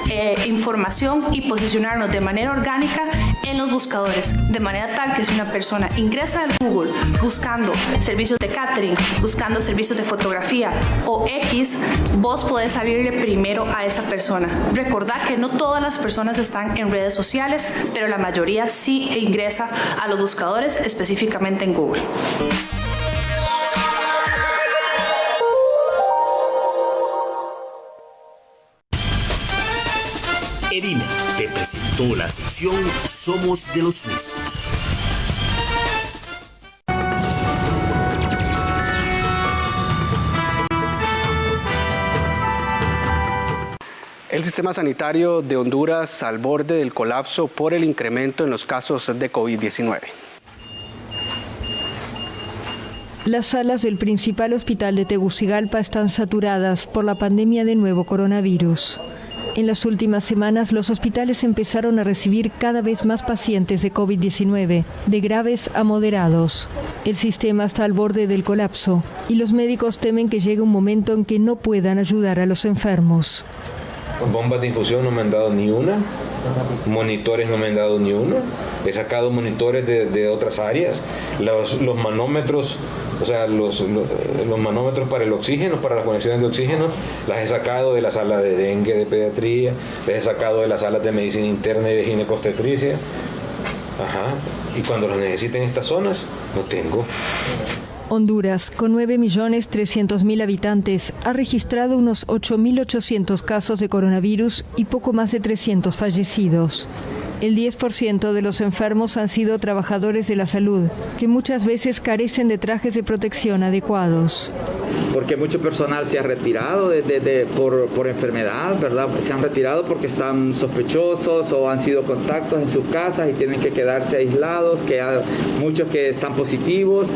información y posicionarnos de manera orgánica en los buscadores. De manera tal que si una persona ingresa al Google buscando servicios de catering, buscando servicios de fotografía o X, vos podés salirle primero a esa persona. Recordad que no todas las personas están en redes sociales, pero la mayoría sí ingresa a los buscadores, específicamente en Google. EDINA te presentó la sección Somos de los Mismos. El sistema sanitario de Honduras al borde del colapso por el incremento en los casos de COVID-19. Las salas del principal hospital de Tegucigalpa están saturadas por la pandemia de nuevo coronavirus. En las últimas semanas, los hospitales empezaron a recibir cada vez más pacientes de COVID-19, de graves a moderados. El sistema está al borde del colapso y los médicos temen que llegue un momento en que no puedan ayudar a los enfermos. Bombas de infusión no me han dado ni una, monitores no me han dado ni uno, he sacado monitores de otras áreas, los manómetros, o sea, los manómetros para el oxígeno, para las conexiones de oxígeno, las he sacado de la sala de dengue, de pediatría, las he sacado de las salas de medicina interna y de ginecobstetricia. Y cuando las necesiten en estas zonas, no tengo. Honduras, con 9.300.000 habitantes, ha registrado unos 8.800 casos de coronavirus y poco más de 300 fallecidos. El 10% de los enfermos han sido trabajadores de la salud, que muchas veces carecen de trajes de protección adecuados. Porque mucho personal se ha retirado por enfermedad, ¿verdad? Se han retirado porque están sospechosos o han sido contactos en sus casas y tienen que quedarse aislados, que hay muchos que están positivos.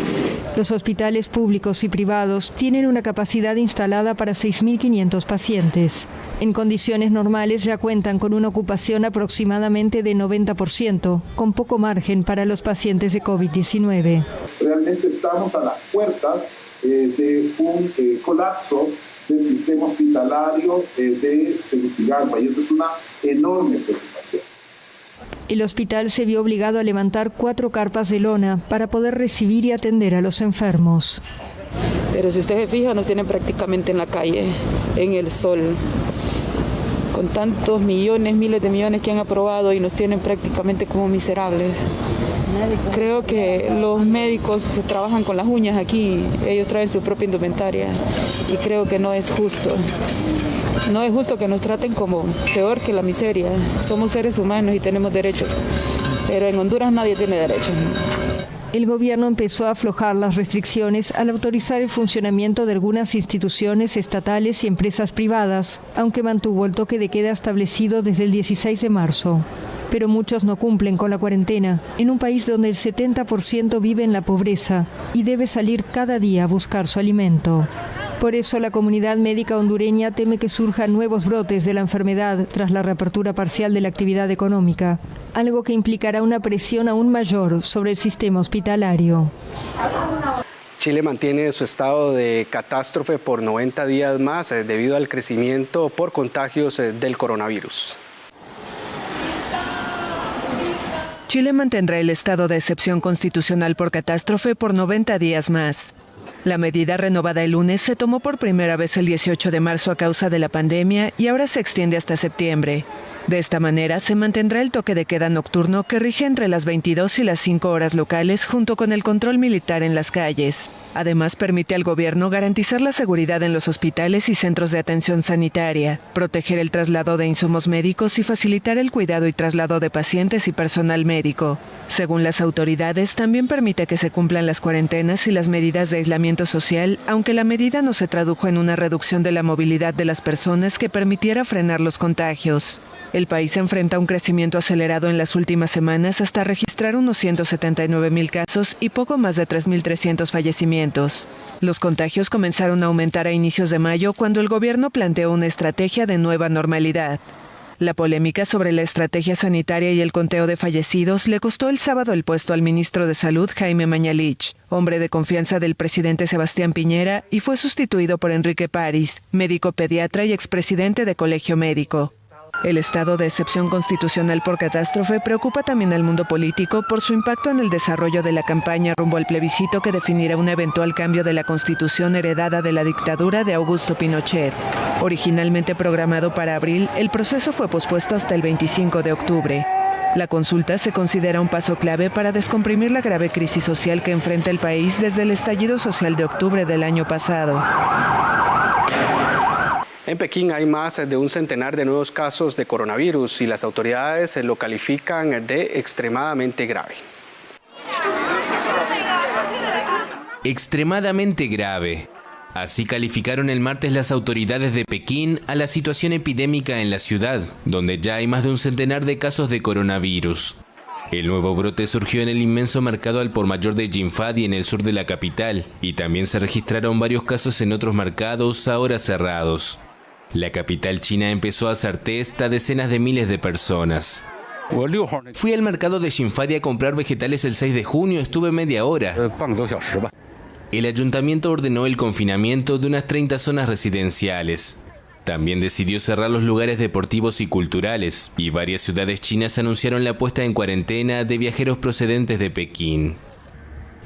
Los hospitales públicos y privados tienen una capacidad instalada para 6.500 pacientes. En condiciones normales ya cuentan con una ocupación aproximadamente de 90%, con poco margen para los pacientes de COVID-19. Realmente estamos a las puertas de un colapso del sistema hospitalario de Tegucigalpa y eso es una enorme preocupación. El hospital se vio obligado a levantar 4 carpas de lona para poder recibir y atender a los enfermos. Pero si usted se fija, nos tienen prácticamente en la calle, en el sol, con tantos millones, miles de millones que han aprobado y nos tienen prácticamente como miserables. Creo que los médicos trabajan con las uñas aquí, ellos traen su propia indumentaria y creo que no es justo. No es justo que nos traten como peor que la miseria. Somos seres humanos y tenemos derechos, pero en Honduras nadie tiene derechos. El gobierno empezó a aflojar las restricciones al autorizar el funcionamiento de algunas instituciones estatales y empresas privadas, aunque mantuvo el toque de queda establecido desde el 16 de marzo. Pero muchos no cumplen con la cuarentena, en un país donde el 70% vive en la pobreza y debe salir cada día a buscar su alimento. Por eso la comunidad médica hondureña teme que surjan nuevos brotes de la enfermedad tras la reapertura parcial de la actividad económica, algo que implicará una presión aún mayor sobre el sistema hospitalario. Chile mantiene su estado de catástrofe por 90 días más debido al crecimiento por contagios del coronavirus. Chile mantendrá el estado de excepción constitucional por catástrofe por 90 días más. La medida renovada el lunes se tomó por primera vez el 18 de marzo a causa de la pandemia y ahora se extiende hasta septiembre. De esta manera se mantendrá el toque de queda nocturno que rige entre las 22 y las 5 horas locales junto con el control militar en las calles. Además, permite al gobierno garantizar la seguridad en los hospitales y centros de atención sanitaria, proteger el traslado de insumos médicos y facilitar el cuidado y traslado de pacientes y personal médico. Según las autoridades, también permite que se cumplan las cuarentenas y las medidas de aislamiento social, aunque la medida no se tradujo en una reducción de la movilidad de las personas que permitiera frenar los contagios. El país enfrenta un crecimiento acelerado en las últimas semanas hasta registrar unos 179,000 casos y poco más de 3,300 fallecimientos. Los contagios comenzaron a aumentar a inicios de mayo cuando el gobierno planteó una estrategia de nueva normalidad. La polémica sobre la estrategia sanitaria y el conteo de fallecidos le costó el sábado el puesto al ministro de Salud, Jaime Mañalich, hombre de confianza del presidente Sebastián Piñera, y fue sustituido por Enrique París, médico pediatra y expresidente de Colegio Médico. El estado de excepción constitucional por catástrofe preocupa también al mundo político por su impacto en el desarrollo de la campaña rumbo al plebiscito que definirá un eventual cambio de la constitución heredada de la dictadura de Augusto Pinochet. Originalmente programado para abril, el proceso fue pospuesto hasta el 25 de octubre. La consulta se considera un paso clave para descomprimir la grave crisis social que enfrenta el país desde el estallido social de octubre del año pasado. En Pekín hay más de un centenar de nuevos casos de coronavirus y las autoridades lo califican de extremadamente grave. Extremadamente grave. Así calificaron el martes las autoridades de Pekín a la situación epidémica en la ciudad, donde ya hay más de un centenar de casos de coronavirus. El nuevo brote surgió en el inmenso mercado al por mayor de Jinfadi en el sur de la capital, y también se registraron varios casos en otros mercados ahora cerrados. La capital china empezó a hacer test a decenas de miles de personas. Fui al mercado de Jinfadi a comprar vegetales el 6 de junio, estuve media hora. El ayuntamiento ordenó el confinamiento de unas 30 zonas residenciales. También decidió cerrar los lugares deportivos y culturales, y varias ciudades chinas anunciaron la puesta en cuarentena de viajeros procedentes de Pekín.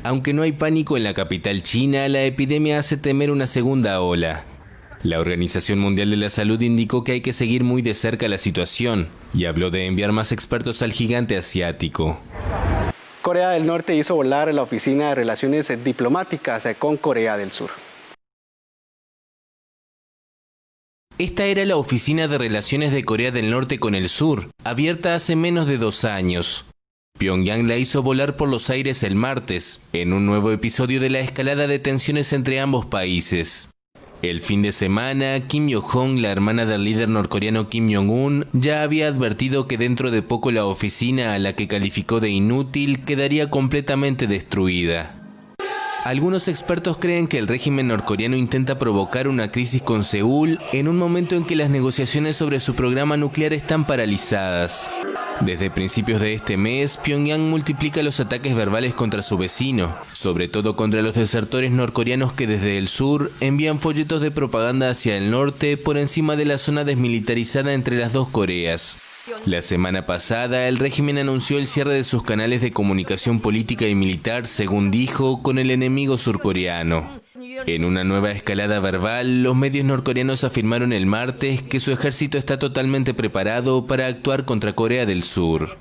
Aunque no hay pánico en la capital china, la epidemia hace temer una segunda ola. La Organización Mundial de la Salud indicó que hay que seguir muy de cerca la situación y habló de enviar más expertos al gigante asiático. Corea del Norte hizo volar la Oficina de Relaciones Diplomáticas con Corea del Sur. Esta era la Oficina de Relaciones de Corea del Norte con el Sur, abierta hace menos de 2 años. Pyongyang la hizo volar por los aires el martes, en un nuevo episodio de la escalada de tensiones entre ambos países. El fin de semana, Kim Yo-jong, la hermana del líder norcoreano Kim Jong-un, ya había advertido que dentro de poco la oficina, a la que calificó de inútil, quedaría completamente destruida. Algunos expertos creen que el régimen norcoreano intenta provocar una crisis con Seúl en un momento en que las negociaciones sobre su programa nuclear están paralizadas. Desde principios de este mes, Pyongyang multiplica los ataques verbales contra su vecino, sobre todo contra los desertores norcoreanos que desde el sur envían folletos de propaganda hacia el norte por encima de la zona desmilitarizada entre las dos Coreas. La semana pasada, el régimen anunció el cierre de sus canales de comunicación política y militar, según dijo, con el enemigo surcoreano. En una nueva escalada verbal, los medios norcoreanos afirmaron el martes que su ejército está totalmente preparado para actuar contra Corea del Sur.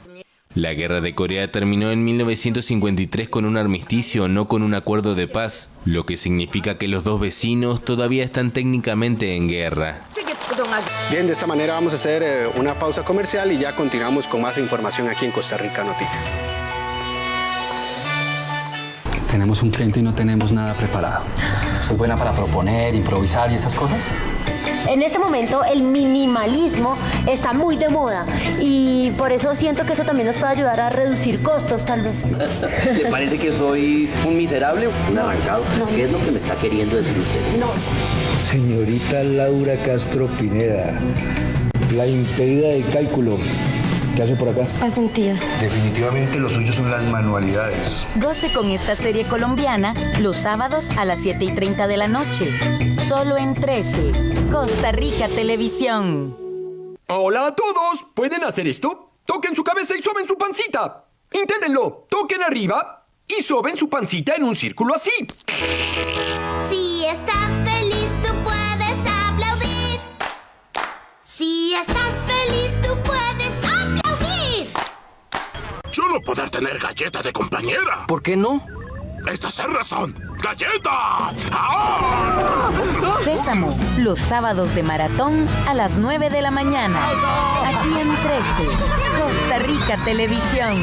La guerra de Corea terminó en 1953 con un armisticio, no con un acuerdo de paz, lo que significa que los dos vecinos todavía están técnicamente en guerra. Bien, de esta manera vamos a hacer una pausa comercial y ya continuamos con más información aquí en Costa Rica Noticias. Tenemos un cliente y no tenemos nada preparado. ¿Sos buena para proponer, improvisar y esas cosas? En este momento el minimalismo está muy de moda y por eso siento que eso también nos puede ayudar a reducir costos, tal vez. ¿Le parece que soy un miserable, un arrancado? No. ¿Qué es lo que me está queriendo decir usted? No. Señorita Laura Castro Pineda, la impedida de cálculo. ¿Qué hace por acá? Asentida. Definitivamente lo suyo son las manualidades. Goce con esta serie colombiana los sábados a las 7:30 de la noche. Solo en 13. Costa Rica Televisión. Hola a todos. ¿Pueden hacer esto? Toquen su cabeza y soben su pancita. Inténtenlo. Toquen arriba y soben su pancita en un círculo así. Si estás feliz, tú puedes aplaudir. Si estás feliz, tú puedes aplaudir. Solo poder tener galleta de compañera. ¿Por qué no? Esta es razón. ¡Galleta! ¡Ah! Sésamos, los sábados de maratón a las 9 de la mañana. Aquí en 13, Costa Rica Televisión.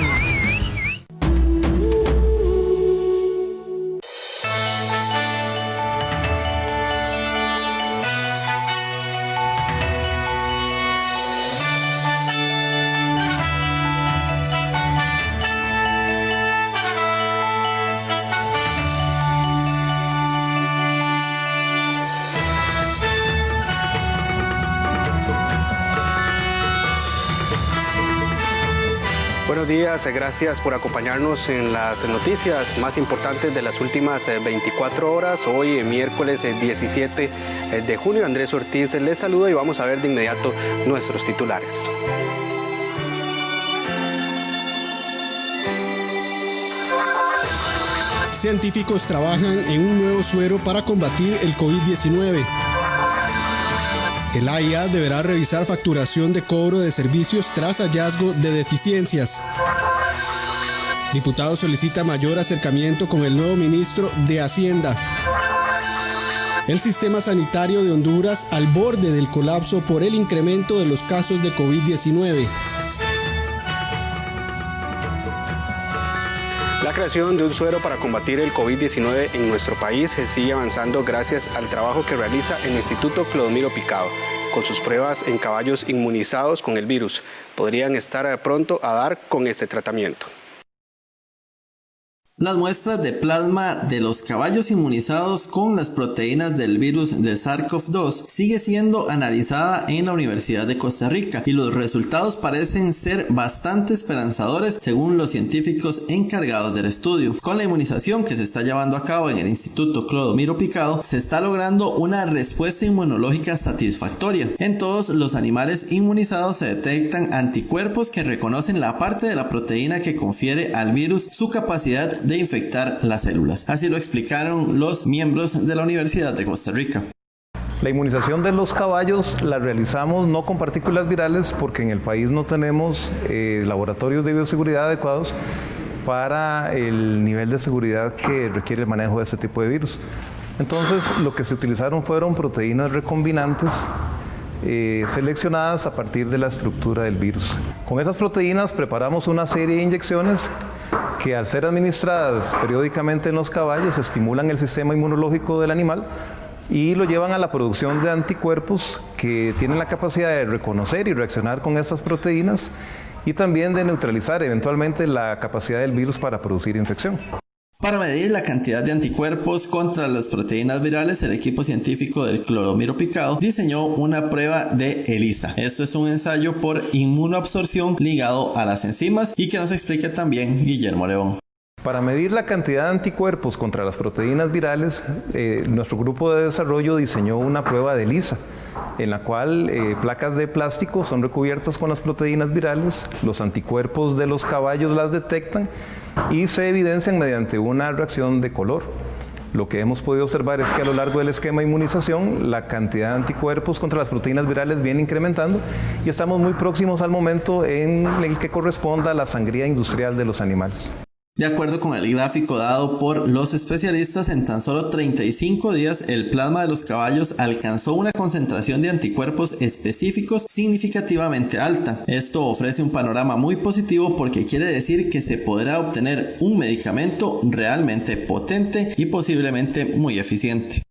Buenos días, gracias por acompañarnos en las noticias más importantes de las últimas 24 horas. Hoy, miércoles 17 de junio, Andrés Ortiz les saluda y vamos a ver de inmediato nuestros titulares. Científicos trabajan en un nuevo suero para combatir el COVID-19. El AIA deberá revisar facturación de cobro de servicios tras hallazgo de deficiencias. Diputado solicita mayor acercamiento con el nuevo ministro de Hacienda. El sistema sanitario de Honduras al borde del colapso por el incremento de los casos de COVID-19. La creación de un suero para combatir el COVID-19 en nuestro país sigue avanzando gracias al trabajo que realiza el Instituto Clodomiro Picado. Con sus pruebas en caballos inmunizados con el virus, podrían estar pronto a dar con este tratamiento. Las muestras de plasma de los caballos inmunizados con las proteínas del virus de SARS-CoV-2 sigue siendo analizada en la Universidad de Costa Rica y los resultados parecen ser bastante esperanzadores según los científicos encargados del estudio. Con la inmunización que se está llevando a cabo en el Instituto Clodomiro Picado se está logrando una respuesta inmunológica satisfactoria. En todos los animales inmunizados se detectan anticuerpos que reconocen la parte de la proteína que confiere al virus su capacidad de infectar las células. Así lo explicaron los miembros de la Universidad de Costa Rica. La inmunización de los caballos la realizamos no con partículas virales porque en el país no tenemos laboratorios de bioseguridad adecuados para el nivel de seguridad que requiere el manejo de este tipo de virus. Entonces lo que se utilizaron fueron proteínas recombinantes seleccionadas a partir de la estructura del virus. Con esas proteínas preparamos una serie de inyecciones que al ser administradas periódicamente en los caballos estimulan el sistema inmunológico del animal y lo llevan a la producción de anticuerpos que tienen la capacidad de reconocer y reaccionar con estas proteínas y también de neutralizar eventualmente la capacidad del virus para producir infección. Para medir la cantidad de anticuerpos contra las proteínas virales, el equipo científico del Clodomiro Picado diseñó una prueba de ELISA. Esto es un ensayo por inmunoabsorción ligado a las enzimas y que nos explica también Guillermo León. Para medir la cantidad de anticuerpos contra las proteínas virales, nuestro grupo de desarrollo diseñó una prueba de ELISA. en la cual placas de plástico son recubiertas con las proteínas virales, los anticuerpos de los caballos las detectan y se evidencian mediante una reacción de color. Lo que hemos podido observar es que a lo largo del esquema de inmunización la cantidad de anticuerpos contra las proteínas virales viene incrementando y estamos muy próximos al momento en el que corresponda a la sangría industrial de los animales. De acuerdo con el gráfico dado por los especialistas, en tan solo 35 días el plasma de los caballos alcanzó una concentración de anticuerpos específicos significativamente alta. Esto ofrece un panorama muy positivo porque quiere decir que se podrá obtener un medicamento realmente potente y posiblemente muy eficiente.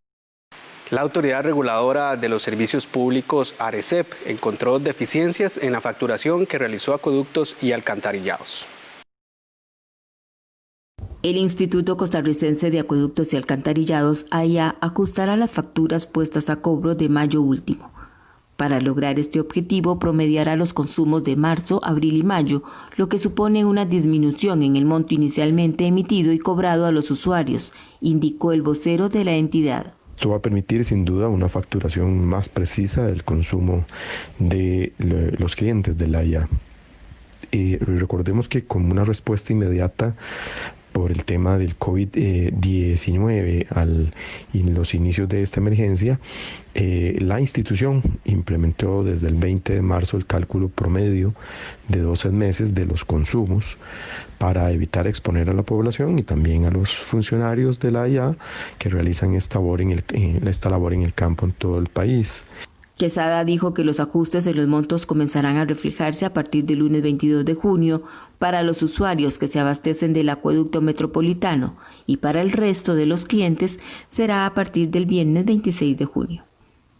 La Autoridad Reguladora de los Servicios Públicos, ARECEP, encontró deficiencias en la facturación que realizó Acueductos y Alcantarillados. El Instituto Costarricense de Acueductos y Alcantarillados, AIA, ajustará las facturas puestas a cobro de mayo último. Para lograr este objetivo, promediará los consumos de marzo, abril y mayo, lo que supone una disminución en el monto inicialmente emitido y cobrado a los usuarios, indicó el vocero de la entidad. Esto va a permitir sin duda una facturación más precisa del consumo de los clientes del AIA. Recordemos que como una respuesta inmediata por el tema del COVID-19 en los inicios de esta emergencia, la institución implementó desde el 20 de marzo el cálculo promedio de 12 meses de los consumos para evitar exponer a la población y también a los funcionarios de la AIA que realizan esta labor en el campo en todo el país. Quesada dijo que los ajustes en los montos comenzarán a reflejarse a partir del lunes 22 de junio para los usuarios que se abastecen del acueducto metropolitano y para el resto de los clientes será a partir del viernes 26 de junio.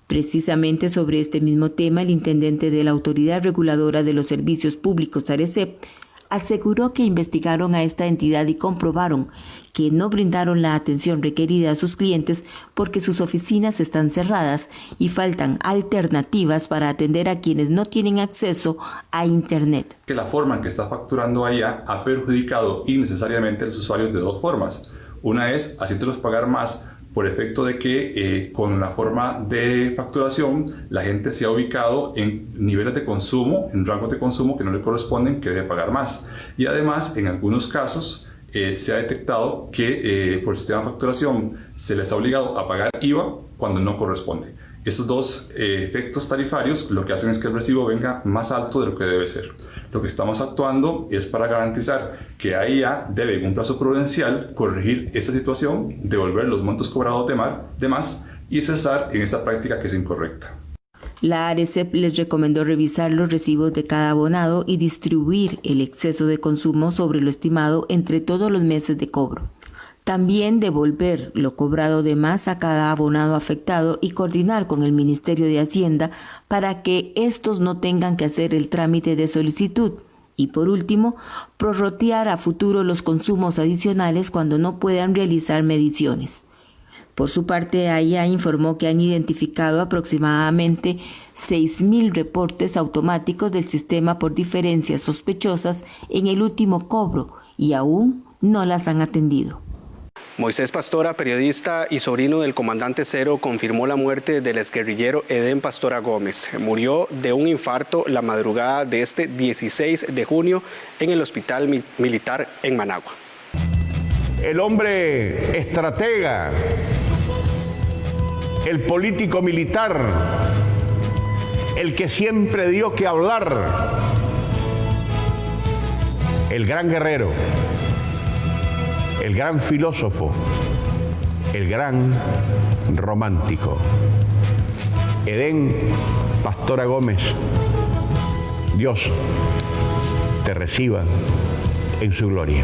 Precisamente sobre este mismo tema, el intendente de la Autoridad Reguladora de los Servicios Públicos, ARECEP, aseguró que investigaron a esta entidad y comprobaron que no brindaron la atención requerida a sus clientes porque sus oficinas están cerradas y faltan alternativas para atender a quienes no tienen acceso a Internet. Que la forma en que está facturando AIA ha perjudicado innecesariamente a los usuarios de dos formas. Una es haciéndolos pagar más por efecto de que con la forma de facturación la gente se ha ubicado en niveles de consumo, en rangos de consumo que no le corresponden, que debe pagar más. Y además, en algunos casos, se ha detectado que por el sistema de facturación se les ha obligado a pagar IVA cuando no corresponde. Esos dos efectos tarifarios lo que hacen es que el recibo venga más alto de lo que debe ser. Lo que estamos actuando es para garantizar que AIA debe en un plazo prudencial corregir esta situación, devolver los montos cobrados de más y cesar en esta práctica que es incorrecta. La ARECEP les recomendó revisar los recibos de cada abonado y distribuir el exceso de consumo sobre lo estimado entre todos los meses de cobro. También devolver lo cobrado de más a cada abonado afectado y coordinar con el Ministerio de Hacienda para que estos no tengan que hacer el trámite de solicitud. Y por último, prorratear a futuro los consumos adicionales cuando no puedan realizar mediciones. Por su parte, AIA informó que han identificado aproximadamente 6.000 reportes automáticos del sistema por diferencias sospechosas en el último cobro y aún no las han atendido. Moisés Pastora, periodista y sobrino del comandante Cero, confirmó la muerte del exguerrillero Edén Pastora Gómez. Murió de un infarto la madrugada de este 16 de junio en el hospital militar en Managua. El hombre estratega, el político militar, el que siempre dio que hablar, el gran guerrero, el gran filósofo, el gran romántico. Edén Pastora Gómez, Dios te reciba en su gloria.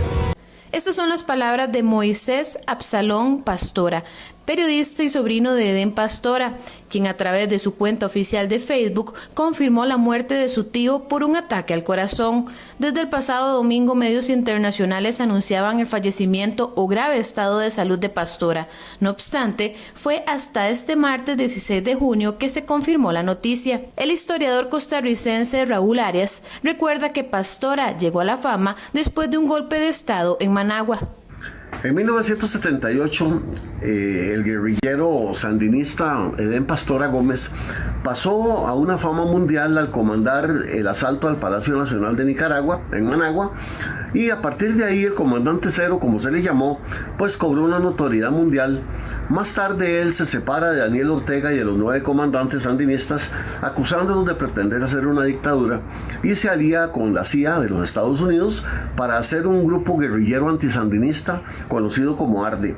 Estas son las palabras de Moisés Absalón Pastora, periodista y sobrino de Edén Pastora, quien a través de su cuenta oficial de Facebook confirmó la muerte de su tío por un ataque al corazón. Desde el pasado domingo, medios internacionales anunciaban el fallecimiento o grave estado de salud de Pastora. No obstante, fue hasta este martes 16 de junio que se confirmó la noticia. El historiador costarricense Raúl Arias recuerda que Pastora llegó a la fama después de un golpe de estado en Managua. En 1978, el guerrillero sandinista Edén Pastora Gómez pasó a una fama mundial al comandar el asalto al Palacio Nacional de Nicaragua, en Managua, y a partir de ahí el comandante Cero, como se le llamó, pues cobró una notoriedad mundial. Más tarde él se separa de Daniel Ortega y de los 9 comandantes sandinistas, acusándolos de pretender hacer una dictadura, y se alía con la CIA de los Estados Unidos para hacer un grupo guerrillero antisandinista conocido como ARDE.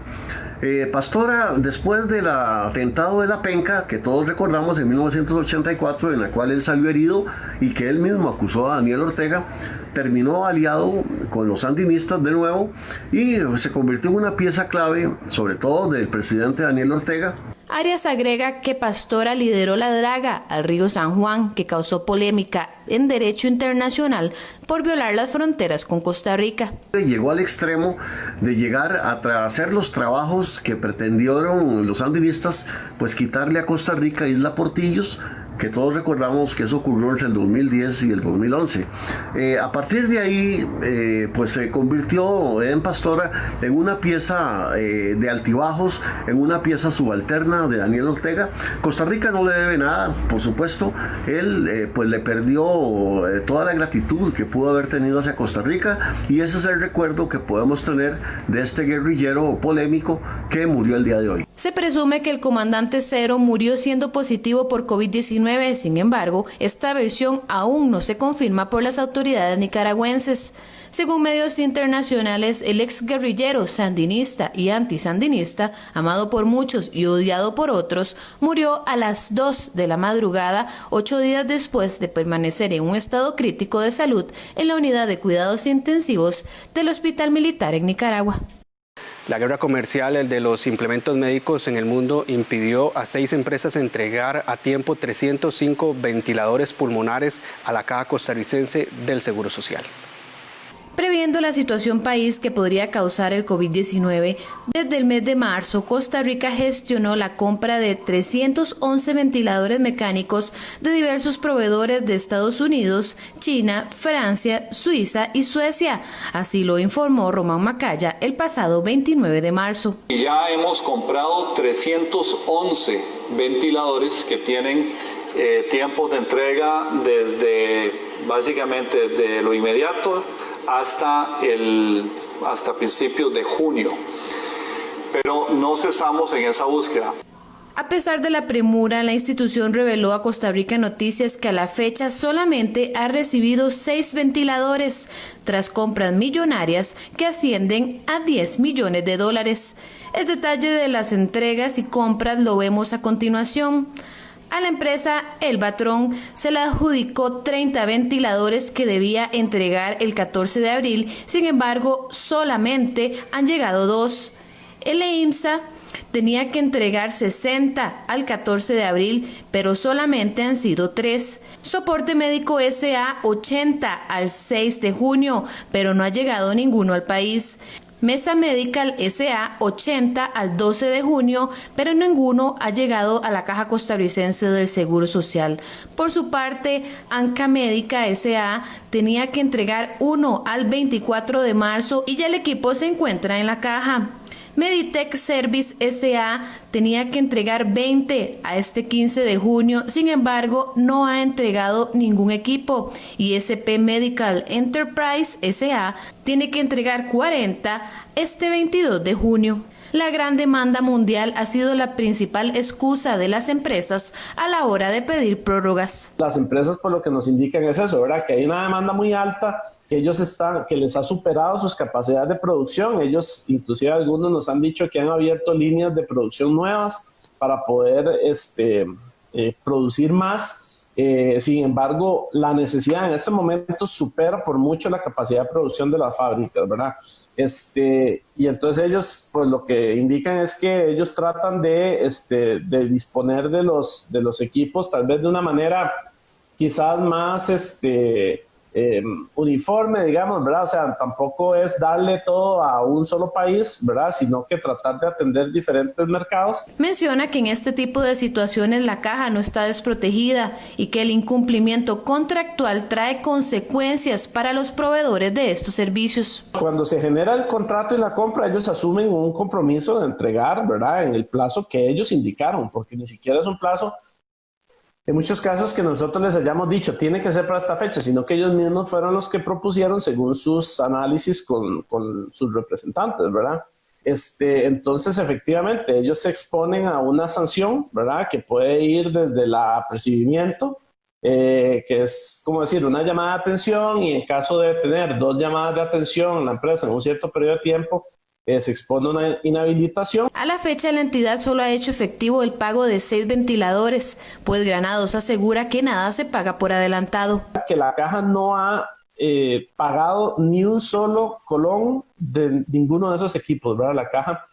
Pastora, después del atentado de La Penca, que todos recordamos en 1984, en la cual él salió herido y que él mismo acusó a Daniel Ortega, terminó aliado con los sandinistas de nuevo y se convirtió en una pieza clave, sobre todo del presidente Daniel Ortega. Arias agrega que Pastora lideró la draga al río San Juan, que causó polémica en derecho internacional por violar las fronteras con Costa Rica. Llegó al extremo de llegar a hacer los trabajos que pretendieron los sandinistas, pues quitarle a Costa Rica Isla Portillos, que todos recordamos que eso ocurrió entre el 2010 y el 2011. A partir de ahí, pues se convirtió en Pastora en una pieza de altibajos, en una pieza subalterna de Daniel Ortega. Costa Rica no le debe nada, por supuesto. Él pues le perdió toda la gratitud que pudo haber tenido hacia Costa Rica, y ese es el recuerdo que podemos tener de este guerrillero polémico que murió el día de hoy. Se presume que el comandante Cero murió siendo positivo por COVID-19. Sin embargo, esta versión aún no se confirma por las autoridades nicaragüenses. Según medios internacionales, el ex guerrillero sandinista y antisandinista, amado por muchos y odiado por otros, murió a las 2 de la madrugada, 8 días después de permanecer en un estado crítico de salud en la unidad de cuidados intensivos del Hospital Militar en Nicaragua. La guerra comercial de los implementos médicos en el mundo impidió a 6 empresas entregar a tiempo 305 ventiladores pulmonares a la Caja Costarricense del Seguro Social. Previendo la situación país que podría causar el COVID-19, desde el mes de marzo, Costa Rica gestionó la compra de 311 ventiladores mecánicos de diversos proveedores de Estados Unidos, China, Francia, Suiza y Suecia. Así lo informó Román Macaya el pasado 29 de marzo. Ya hemos comprado 311 ventiladores que tienen tiempos de entrega desde básicamente de lo inmediato hasta principios de junio, pero no cesamos en esa búsqueda. A pesar de la premura, la institución reveló a Costa Rica Noticias que a la fecha solamente ha recibido 6 ventiladores, tras compras millonarias que ascienden a $10 millones. El detalle de las entregas y compras lo vemos a continuación. A la empresa Elbatron se le adjudicó 30 ventiladores que debía entregar el 14 de abril, sin embargo, solamente han llegado 2. El EIMSA tenía que entregar 60 al 14 de abril, pero solamente han sido 3. Soporte Médico SA 80 al 6 de junio, pero no ha llegado ninguno al país. Mesa Medical SA 80 al 12 de junio, pero ninguno ha llegado a la Caja Costarricense del Seguro Social. Por su parte, Anca Médica SA tenía que entregar 1 al 24 de marzo y ya el equipo se encuentra en la caja. Meditech Service SA tenía que entregar 20 a este 15 de junio, sin embargo no ha entregado ningún equipo, y SP Medical Enterprise SA tiene que entregar 40 este 22 de junio. La gran demanda mundial ha sido la principal excusa de las empresas a la hora de pedir prórrogas. Las empresas por lo que nos indican es eso, ¿verdad? Que hay una demanda muy alta, que que les ha superado sus capacidades de producción. Ellos, inclusive algunos nos han dicho que han abierto líneas de producción nuevas para poder producir más. Sin embargo, la necesidad en este momento supera por mucho la capacidad de producción de las fábricas, ¿verdad? Y entonces ellos, pues lo que indican es que ellos tratan de disponer de los equipos tal vez de una manera quizás más uniforme, digamos, ¿verdad? O sea, tampoco es darle todo a un solo país, ¿verdad? Sino que tratar de atender diferentes mercados. Menciona que en este tipo de situaciones la caja no está desprotegida y que el incumplimiento contractual trae consecuencias para los proveedores de estos servicios. Cuando se genera el contrato y la compra, ellos asumen un compromiso de entregar, ¿verdad? En el plazo que ellos indicaron, porque ni siquiera es un plazo En muchos casos que nosotros les hayamos dicho tiene que ser para esta fecha, sino que ellos mismos fueron los que propusieron según sus análisis con sus representantes, ¿verdad? Entonces, efectivamente, ellos se exponen a una sanción, ¿verdad? Que puede ir desde el apercibimiento, que es, como decir, una llamada de atención, y en caso de tener 2 llamadas de atención en la empresa en un cierto periodo de tiempo, se expone una inhabilitación. A la fecha, la entidad solo ha hecho efectivo el pago de 6 ventiladores, pues Granados asegura que nada se paga por adelantado. Que la caja no ha pagado ni un solo colón de ninguno de esos equipos, ¿verdad? La caja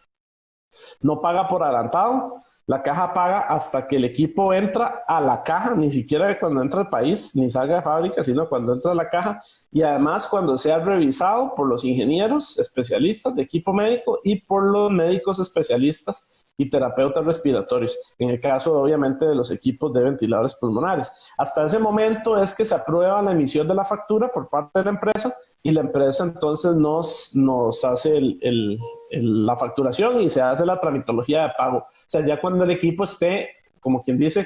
no paga por adelantado, la caja paga hasta que el equipo entra a la caja, ni siquiera cuando entra al país, ni salga de fábrica, sino cuando entra a la caja, y además cuando sea revisado por los ingenieros especialistas de equipo médico y por los médicos especialistas y terapeutas respiratorios, en el caso obviamente de los equipos de ventiladores pulmonares. Hasta ese momento es que se aprueba la emisión de la factura por parte de la empresa, y la empresa entonces nos hace la facturación y se hace la tramitología de pago. O sea, ya cuando el equipo esté, como quien dice,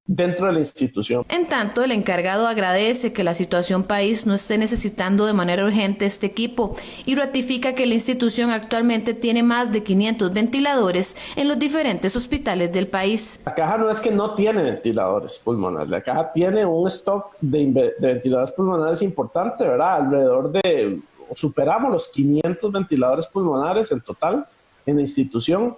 dentro de la institución. En tanto, el encargado agradece que la situación país no esté necesitando de manera urgente este equipo y ratifica que la institución actualmente tiene más de 500 ventiladores en los diferentes hospitales del país. La caja no es que no tiene ventiladores pulmonares, la caja tiene un stock de ventiladores pulmonares importante, ¿verdad? Superamos los 500 ventiladores pulmonares en total en la institución.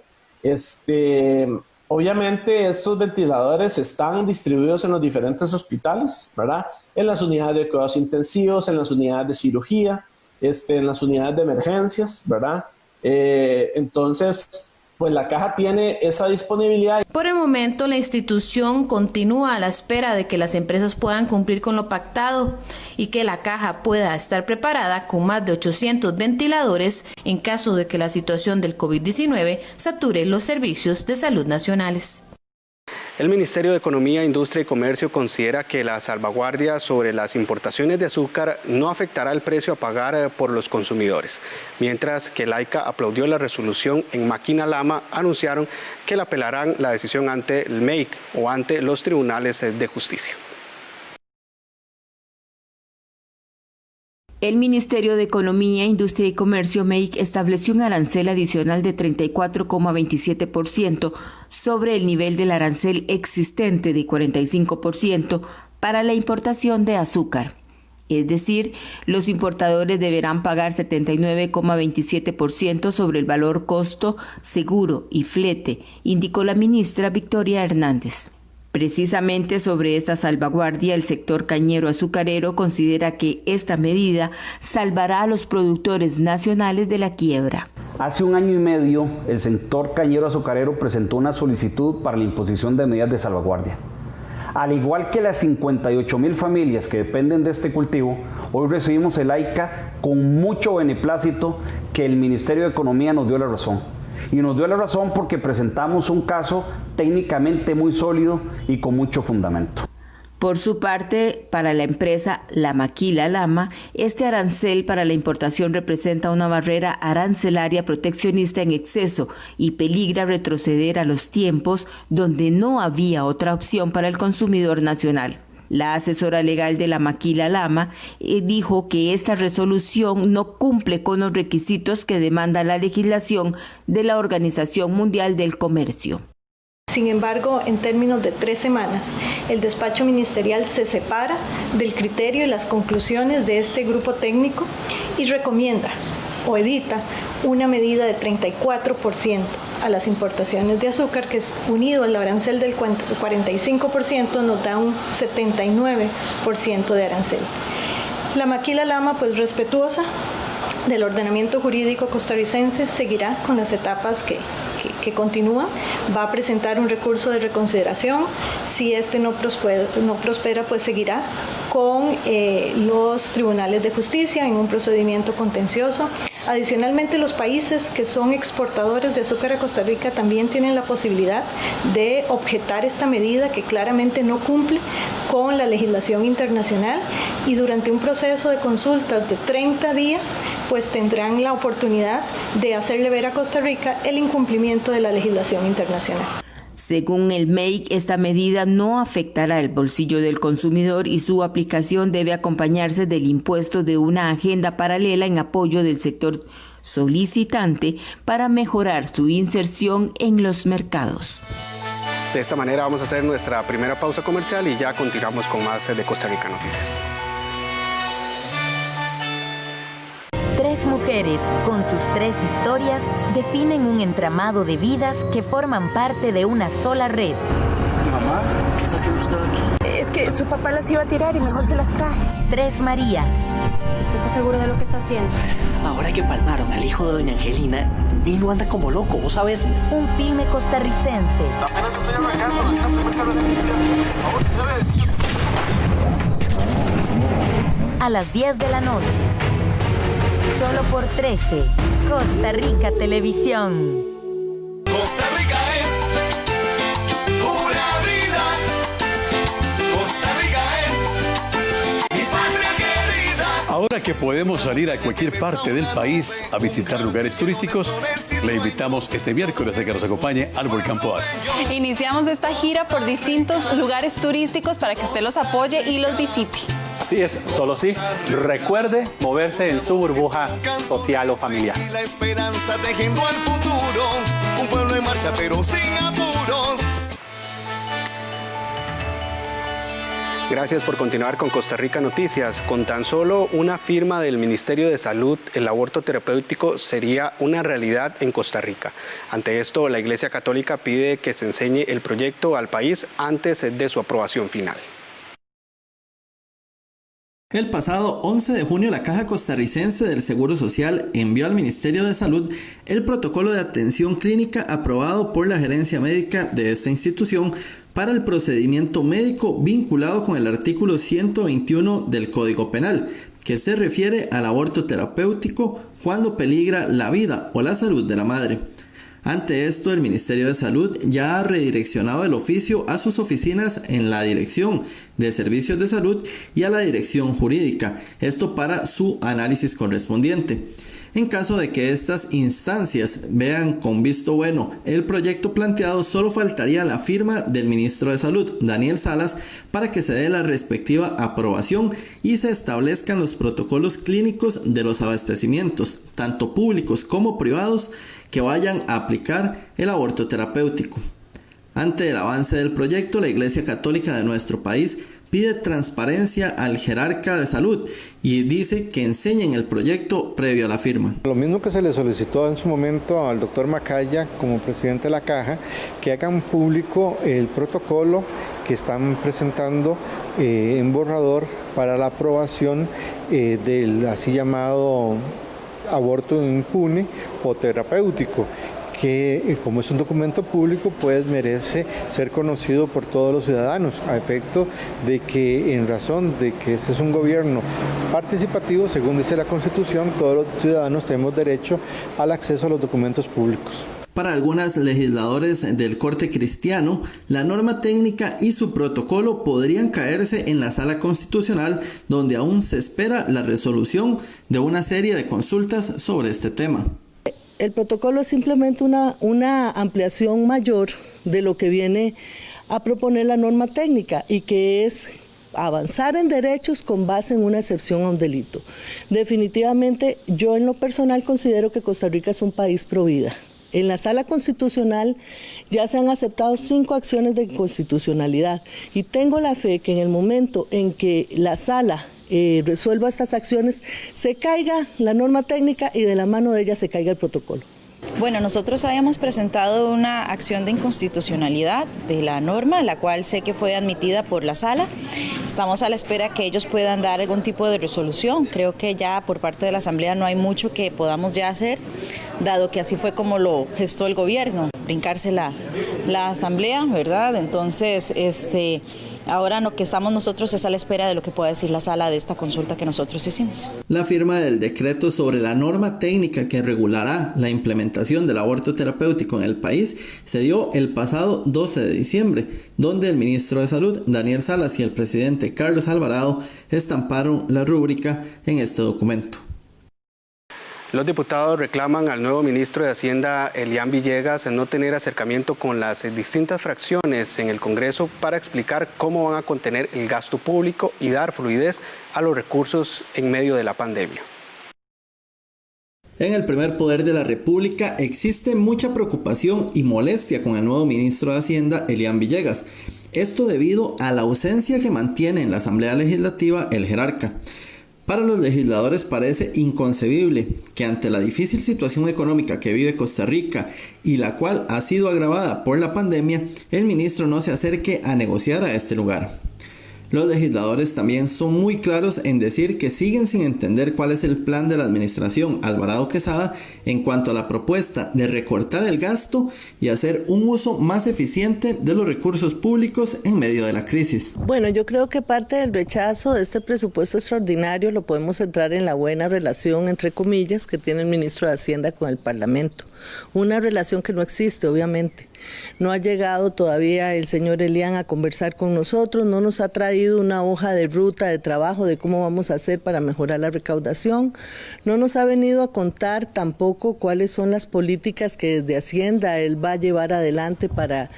Obviamente estos ventiladores están distribuidos en los diferentes hospitales, ¿verdad? En las unidades de cuidados intensivos, en las unidades de cirugía, en las unidades de emergencias, ¿verdad? Entonces, pues la caja tiene esa disponibilidad. Por el momento, la institución continúa a la espera de que las empresas puedan cumplir con lo pactado y que la caja pueda estar preparada con más de 800 ventiladores en caso de que la situación del COVID-19 sature los servicios de salud nacionales. El Ministerio de Economía, Industria y Comercio considera que la salvaguardia sobre las importaciones de azúcar no afectará el precio a pagar por los consumidores. Mientras que Laica aplaudió la resolución, en Maquina-Lama anunciaron que la apelarán la decisión ante el MEIC o ante los tribunales de justicia. El Ministerio de Economía, Industria y Comercio, MEIC, estableció un arancel adicional de 34,27% sobre el nivel del arancel existente de 45% para la importación de azúcar. Es decir, los importadores deberán pagar 79,27% sobre el valor costo, seguro y flete, indicó la ministra Victoria Hernández. Precisamente sobre esta salvaguardia, el sector cañero azucarero considera que esta medida salvará a los productores nacionales de la quiebra. Hace 1 año y medio, el sector cañero azucarero presentó una solicitud para la imposición de medidas de salvaguardia. Al igual que las 58,000 familias que dependen de este cultivo, hoy recibimos el AICA con mucho beneplácito que el Ministerio de Economía nos dio la razón. Y nos dio la razón porque presentamos un caso técnicamente muy sólido y con mucho fundamento. Por su parte, para la empresa La Maquila-Lama, este arancel para la importación representa una barrera arancelaria proteccionista en exceso y peligra retroceder a los tiempos donde no había otra opción para el consumidor nacional. La asesora legal de La Maquila-Lama dijo que esta resolución no cumple con los requisitos que demanda la legislación de la Organización Mundial del Comercio. Sin embargo, en términos de 3 semanas, el despacho ministerial se separa del criterio y las conclusiones de este grupo técnico y recomienda o edita una medida de 34% a las importaciones de azúcar, que es unido al arancel del 45%, nos da un 79% de arancel. La Maquila-Lama, pues respetuosa del ordenamiento jurídico costarricense, seguirá con las etapas que continúan. Va a presentar un recurso de reconsideración. Si este no prospera, pues seguirá con los tribunales de justicia en un procedimiento contencioso. Adicionalmente, los países que son exportadores de azúcar a Costa Rica también tienen la posibilidad de objetar esta medida que claramente no cumple con la legislación internacional, y durante un proceso de consultas de 30 días, pues tendrán la oportunidad de hacerle ver a Costa Rica el incumplimiento de la legislación internacional. Según el MEIC, esta medida no afectará el bolsillo del consumidor y su aplicación debe acompañarse del impuesto de una agenda paralela en apoyo del sector solicitante para mejorar su inserción en los mercados. De esta manera vamos a hacer nuestra primera pausa comercial y ya continuamos con más de Costa Rica Noticias. 3 mujeres, con sus 3 historias, definen un entramado de vidas que forman parte de una sola red. Mamá, ¿qué está haciendo usted aquí? Es que su papá las iba a tirar y mejor se las traje. 3 Marías. ¿Usted está seguro de lo que está haciendo? Ahora que palmaron al hijo de doña Angelina, Nino anda como loco, ¿vos sabes? Un filme costarricense. Apenas estoy arrancando, está el primer carro de mis días. Ahora, a las 10 de la noche. Solo por 13. Costa Rica Televisión. Costa Rica es pura vida. Costa Rica es mi patria querida. Ahora que podemos salir a cualquier parte del país a visitar lugares turísticos, le invitamos este miércoles a que nos acompañe al Volcán Poás. Iniciamos esta gira por distintos lugares turísticos para que usted los apoye y los visite. Así es, solo sí. Recuerde moverse en su burbuja social o familiar. Y la esperanza tejiendo al futuro, un pueblo en marcha pero sin apuros. Gracias por continuar con Costa Rica Noticias. Con tan solo una firma del Ministerio de Salud, el aborto terapéutico sería una realidad en Costa Rica. Ante esto, la Iglesia Católica pide que se enseñe el proyecto al país antes de su aprobación final. El pasado 11 de junio, la Caja Costarricense del Seguro Social envió al Ministerio de Salud el protocolo de atención clínica aprobado por la gerencia médica de esta institución para el procedimiento médico vinculado con el artículo 121 del Código Penal, que se refiere al aborto terapéutico cuando peligra la vida o la salud de la madre. Ante esto, el Ministerio de Salud ya ha redireccionado el oficio a sus oficinas en la Dirección de Servicios de Salud y a la Dirección Jurídica, esto para su análisis correspondiente. En caso de que estas instancias vean con visto bueno el proyecto planteado, solo faltaría la firma del ministro de Salud, Daniel Salas, para que se dé la respectiva aprobación y se establezcan los protocolos clínicos de los abastecimientos, tanto públicos como privados, que vayan a aplicar el aborto terapéutico. Ante el avance del proyecto, la Iglesia Católica de nuestro país pide transparencia al jerarca de salud y dice que enseñen el proyecto previo a la firma. Lo mismo que se le solicitó en su momento al doctor Macaya como presidente de la Caja, que hagan público el protocolo que están presentando en borrador para la aprobación del así llamado aborto impune o terapéutico, que como es un documento público pues merece ser conocido por todos los ciudadanos, a efecto de que, en razón de que ese es un gobierno participativo, según dice la Constitución, todos los ciudadanos tenemos derecho al acceso a los documentos públicos. Para algunos legisladores del corte cristiano, la norma técnica y su protocolo podrían caerse en la Sala Constitucional, donde aún se espera la resolución de una serie de consultas sobre este tema. El protocolo es simplemente una ampliación mayor de lo que viene a proponer la norma técnica y que es avanzar en derechos con base en una excepción a un delito. Definitivamente, yo en lo personal considero que Costa Rica es un país pro vida. En la Sala Constitucional ya se han aceptado 5 acciones de constitucionalidad y tengo la fe que en el momento en que la Sala resuelva estas acciones, se caiga la norma técnica y de la mano de ella se caiga el protocolo. Bueno, nosotros habíamos presentado una acción de inconstitucionalidad de la norma, la cual sé que fue admitida por la Sala. Estamos a la espera que ellos puedan dar algún tipo de resolución. Creo que ya por parte de la Asamblea no hay mucho que podamos ya hacer, dado que así fue como lo gestó el gobierno, brincarse la Asamblea, ¿verdad? Entonces, ahora lo que estamos nosotros es a la espera de lo que pueda decir la Sala de esta consulta que nosotros hicimos. La firma del decreto sobre la norma técnica que regulará la implementación del aborto terapéutico en el país se dio el pasado 12 de diciembre, donde el ministro de Salud, Daniel Salas, y el presidente Carlos Alvarado estamparon la rúbrica en este documento. Los diputados reclaman al nuevo ministro de Hacienda, Elian Villegas, no tener acercamiento con las distintas fracciones en el Congreso para explicar cómo van a contener el gasto público y dar fluidez a los recursos en medio de la pandemia. En el primer poder de la República existe mucha preocupación y molestia con el nuevo ministro de Hacienda, Elian Villegas. Esto debido a la ausencia que mantiene en la Asamblea Legislativa el jerarca. Para los legisladores parece inconcebible que ante la difícil situación económica que vive Costa Rica y la cual ha sido agravada por la pandemia, el ministro no se acerque a negociar a este lugar. Los legisladores también son muy claros en decir que siguen sin entender cuál es el plan de la administración Alvarado Quesada en cuanto a la propuesta de recortar el gasto y hacer un uso más eficiente de los recursos públicos en medio de la crisis. Bueno, yo creo que parte del rechazo de este presupuesto extraordinario lo podemos centrar en la buena relación, entre comillas, que tiene el ministro de Hacienda con el Parlamento. Una relación que no existe, obviamente. No ha llegado todavía el señor Elian a conversar con nosotros, no nos ha traído una hoja de ruta de trabajo de cómo vamos a hacer para mejorar la recaudación, no nos ha venido a contar tampoco cuáles son las políticas que desde Hacienda él va a llevar adelante para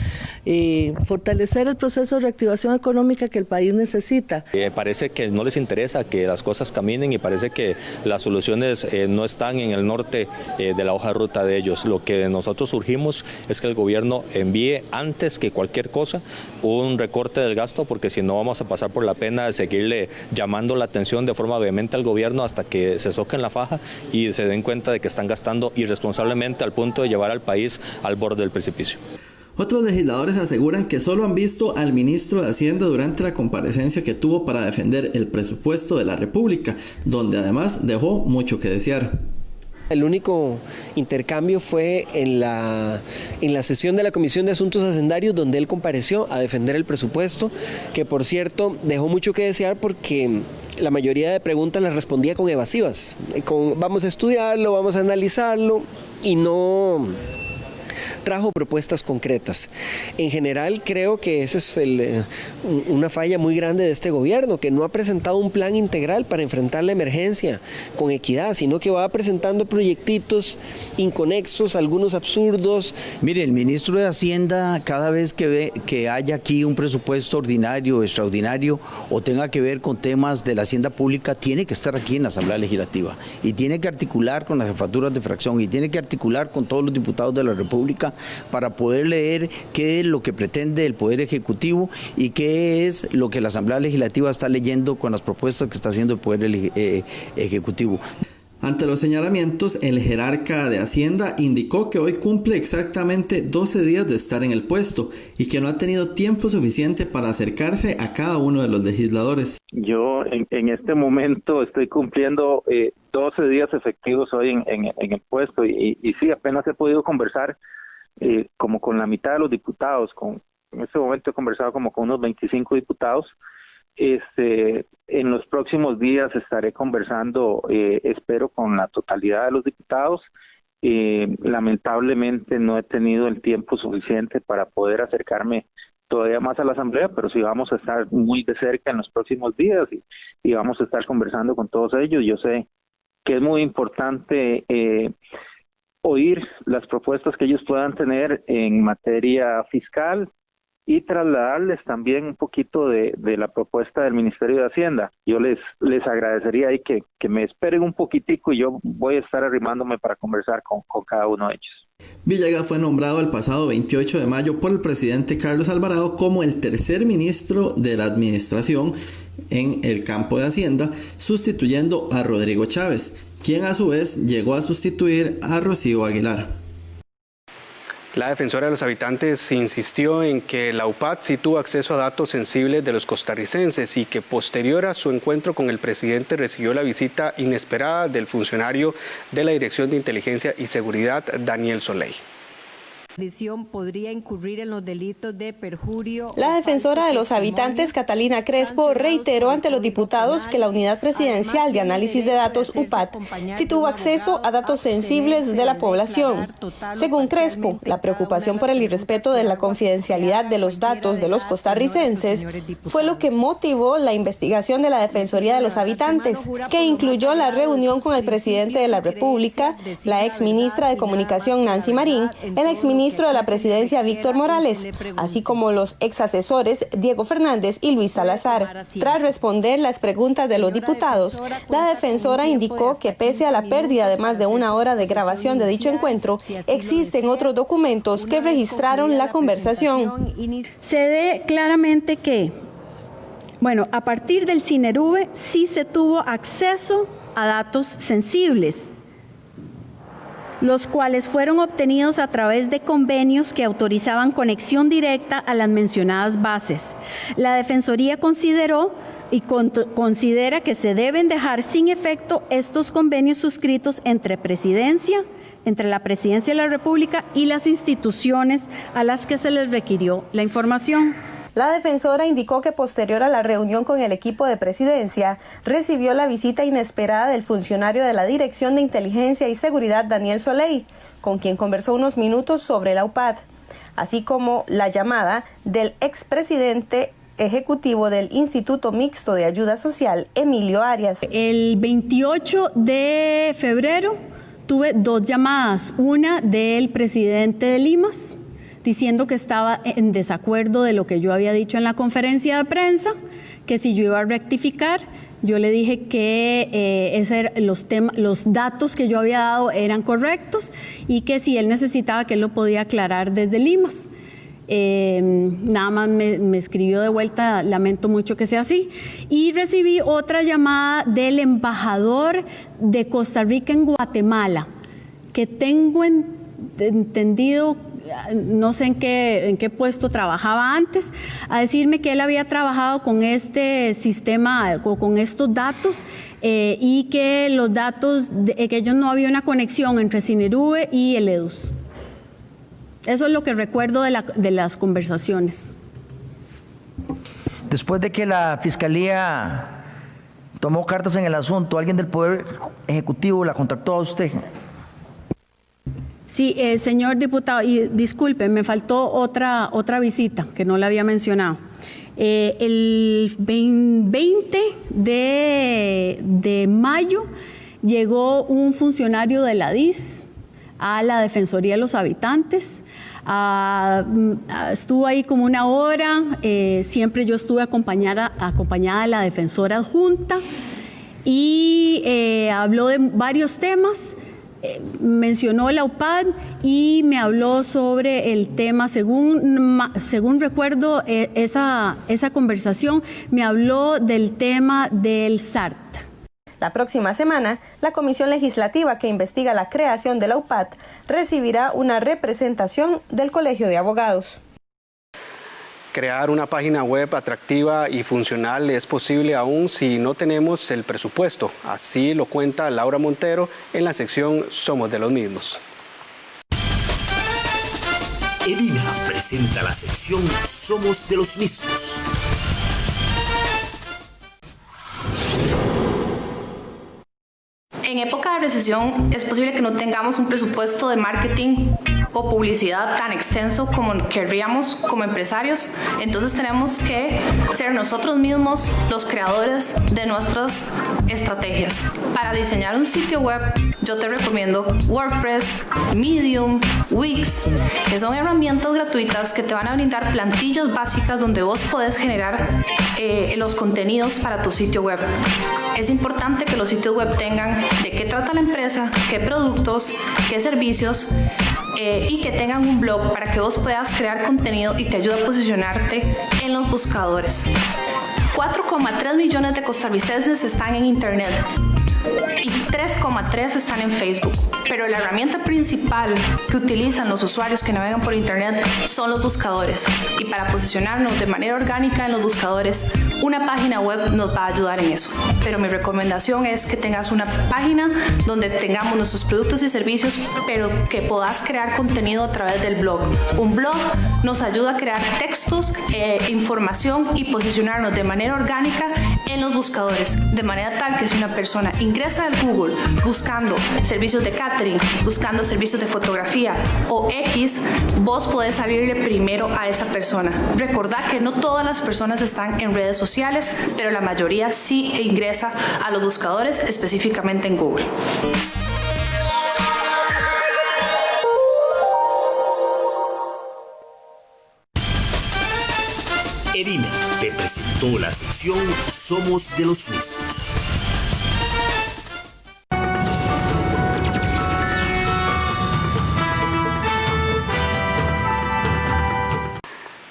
fortalecer el proceso de reactivación económica que el país necesita. Parece que no les interesa que las cosas caminen y parece que las soluciones no están en el norte de la hoja de ruta de ellos. Lo que nosotros urgimos es que el gobierno envíe antes que cualquier cosa un recorte del gasto, porque si no vamos a pasar por la pena de seguirle llamando la atención de forma vehemente al gobierno hasta que se soquen la faja y se den cuenta de que están gastando irresponsablemente al punto de llevar al país al borde del precipicio. Otros legisladores aseguran que solo han visto al ministro de Hacienda durante la comparecencia que tuvo para defender el presupuesto de la República, donde además dejó mucho que desear. El único intercambio fue en la sesión de la Comisión de Asuntos Hacendarios, donde él compareció a defender el presupuesto, que por cierto dejó mucho que desear porque la mayoría de preguntas las respondía con evasivas, con vamos a estudiarlo, vamos a analizarlo, y no trajo propuestas concretas. En general creo que esa es una falla muy grande de este gobierno, que no ha presentado un plan integral para enfrentar la emergencia con equidad, sino que va presentando proyectitos inconexos, algunos absurdos. Mire, el ministro de Hacienda, cada vez que ve que haya aquí un presupuesto ordinario, extraordinario, o tenga que ver con temas de la hacienda pública, tiene que estar aquí en la Asamblea Legislativa y tiene que articular con las jefaturas de fracción y tiene que articular con todos los diputados de la República para poder leer qué es lo que pretende el Poder Ejecutivo y qué es lo que la Asamblea Legislativa está leyendo con las propuestas que está haciendo el Poder Ejecutivo. Ante los señalamientos, el jerarca de Hacienda indicó que hoy cumple exactamente 12 días de estar en el puesto y que no ha tenido tiempo suficiente para acercarse a cada uno de los legisladores. Yo en este momento estoy cumpliendo 12 días efectivos hoy en el puesto y sí, apenas he podido conversar como con la mitad de los diputados. En este momento he conversado como con unos 25 diputados. En los próximos días estaré conversando, espero, con la totalidad de los diputados. Lamentablemente no he tenido el tiempo suficiente para poder acercarme todavía más a la Asamblea, pero sí vamos a estar muy de cerca en los próximos días y vamos a estar conversando con todos ellos. Yo sé que es muy importante oír las propuestas que ellos puedan tener en materia fiscal y trasladarles también un poquito de la propuesta del Ministerio de Hacienda. Yo les agradecería ahí que me esperen un poquitico y yo voy a estar arrimándome para conversar con cada uno de ellos. Villegas fue nombrado el pasado 28 de mayo por el presidente Carlos Alvarado como el tercer ministro de la administración en el campo de Hacienda, sustituyendo a Rodrigo Chávez, quien a su vez llegó a sustituir a Rocío Aguilar. La defensora de los habitantes insistió en que la UPAD sí tuvo acceso a datos sensibles de los costarricenses y que posterior a su encuentro con el presidente recibió la visita inesperada del funcionario de la Dirección de Inteligencia y Seguridad, Daniel Soleil. Podría incurrir en los delitos de perjurio. La defensora de los habitantes, Catalina Crespo, reiteró ante los diputados que la Unidad Presidencial de Análisis de Datos, UPAD, sí tuvo acceso a datos sensibles de la población. Según Crespo, la preocupación por el irrespeto de la confidencialidad de los datos de los costarricenses fue lo que motivó la investigación de la Defensoría de los Habitantes, que incluyó la reunión con el presidente de la República, la exministra de Comunicación Nancy Marín, el exministro de la Presidencia Víctor Morales, así como los exasesores Diego Fernández y Luis Salazar. Tras responder las preguntas de los diputados, la defensora indicó que pese a la pérdida de más de una hora de grabación de dicho encuentro, existen otros documentos que registraron la conversación. Se ve claramente que, a partir del CINERV sí se tuvo acceso a datos sensibles, los cuales fueron obtenidos a través de convenios que autorizaban conexión directa a las mencionadas bases. La Defensoría consideró y considera que se deben dejar sin efecto estos convenios suscritos entre la Presidencia de la República y las instituciones a las que se les requirió la información. La defensora indicó que posterior a la reunión con el equipo de presidencia, recibió la visita inesperada del funcionario de la Dirección de Inteligencia y Seguridad, Daniel Soleil, con quien conversó unos minutos sobre la UPAD, así como la llamada del expresidente ejecutivo del Instituto Mixto de Ayuda Social, Emilio Arias. El 28 de febrero tuve 2 llamadas, una del presidente de Limas, diciendo que estaba en desacuerdo de lo que yo había dicho en la conferencia de prensa, que si yo iba a rectificar, yo le dije que los datos que yo había dado eran correctos y que si él necesitaba que él lo podía aclarar desde Limas. Nada más me escribió de vuelta, lamento mucho que sea así, y recibí otra llamada del embajador de Costa Rica en Guatemala, que tengo entendido, no sé en qué puesto trabajaba antes, a decirme que él había trabajado con este sistema, con estos datos, y que los datos, que ellos no había una conexión entre CINERV y el EDUS. Eso es lo que recuerdo de las conversaciones. Después de que la Fiscalía tomó cartas en el asunto, ¿alguien del Poder Ejecutivo la contactó a usted? Sí, señor diputado, y disculpe, me faltó otra visita que no la había mencionado. El 20 de mayo llegó un funcionario de la DIS a la Defensoría de los Habitantes. Estuvo ahí como una hora, siempre yo estuve acompañada de la defensora adjunta y habló de varios temas. Mencionó la UPAD y me habló sobre el tema, según recuerdo esa conversación, me habló del tema del SART. La próxima semana, la Comisión Legislativa que investiga la creación de la UPAD recibirá una representación del Colegio de Abogados. Crear una página web atractiva y funcional es posible aún si no tenemos el presupuesto. Así lo cuenta Laura Montero en la sección Somos de los Mismos. EDINA presenta la sección Somos de los Mismos. En época de recesión es posible que no tengamos un presupuesto de marketing o publicidad tan extenso como querríamos como empresarios, entonces tenemos que ser nosotros mismos los creadores de nuestras estrategias. Para diseñar un sitio web, yo te recomiendo WordPress, Medium, Wix, que son herramientas gratuitas que te van a brindar plantillas básicas donde vos podés generar los contenidos para tu sitio web. Es importante que los sitios web tengan de qué trata la empresa, qué productos, qué servicios, y que tengan un blog para que vos puedas crear contenido y te ayude a posicionarte en los buscadores. 4,3 millones de costarricenses están en Internet y 3,3 están en Facebook. pero la herramienta principal que utilizan los usuarios que navegan por Internet son los buscadores. Y para posicionarnos de manera orgánica en los buscadores, una página web nos va a ayudar en eso. Pero mi recomendación es que tengas una página donde tengamos nuestros productos y servicios, pero que puedas crear contenido a través del blog. Un blog nos ayuda a crear textos, información y posicionarnos de manera orgánica en los buscadores, de manera tal que si una persona ingresa al Google buscando servicios de catering, buscando servicios de fotografía o X, vos podés salirle primero a esa persona. Recordad que no todas las personas están en redes sociales, pero la mayoría sí ingresa a los buscadores, específicamente en Google. Edime te presentó la sección Somos de los Mismos.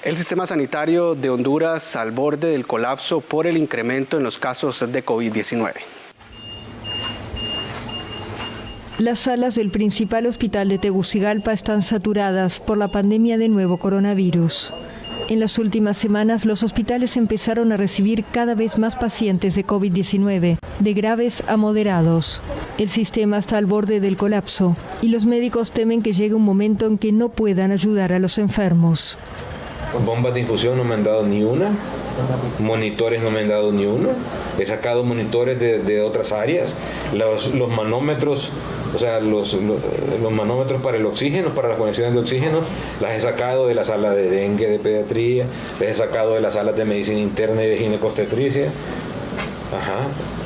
El sistema sanitario de Honduras al borde del colapso por el incremento en los casos de COVID-19. Las salas del principal hospital de Tegucigalpa están saturadas por la pandemia de nuevo coronavirus. En las últimas semanas, los hospitales empezaron a recibir cada vez más pacientes de COVID-19, de graves a moderados. El sistema está al borde del colapso y los médicos temen que llegue un momento en que no puedan ayudar a los enfermos. Bombas de infusión no me han dado ni una, monitores no me han dado ni uno, he sacado monitores de otras áreas, los manómetros, o sea, los manómetros para el oxígeno, para las conexiones de oxígeno, las he sacado de la sala de dengue, de pediatría, las he sacado de las salas de medicina interna y de ginecobstetricia.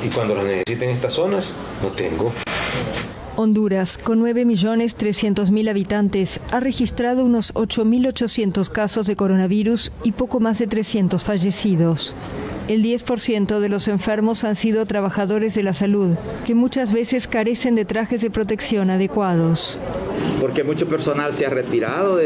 Y cuando los necesiten en estas zonas, no tengo. Honduras, con 9.300.000 habitantes, ha registrado unos 8.800 casos de coronavirus y poco más de 300 fallecidos. El 10% de los enfermos han sido trabajadores de la salud, que muchas veces carecen de trajes de protección adecuados. Porque mucho personal se ha retirado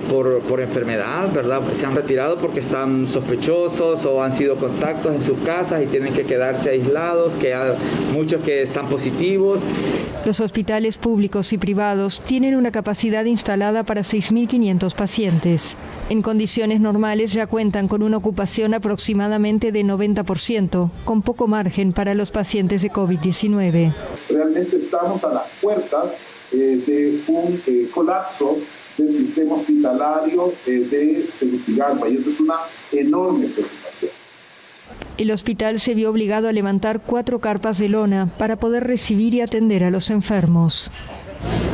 por enfermedad, ¿verdad? Se han retirado porque están sospechosos o han sido contactos en sus casas y tienen que quedarse aislados, que hay muchos que están positivos. Los hospitales públicos y privados tienen una capacidad instalada para 6.500 pacientes. En condiciones normales ya cuentan con una ocupación aproximadamente de 90%, con poco margen para los pacientes de COVID-19. Realmente estamos a las puertas de un colapso del sistema hospitalario de Tegucigalpa y eso es una enorme preocupación. El hospital se vio obligado a levantar 4 carpas de lona para poder recibir y atender a los enfermos.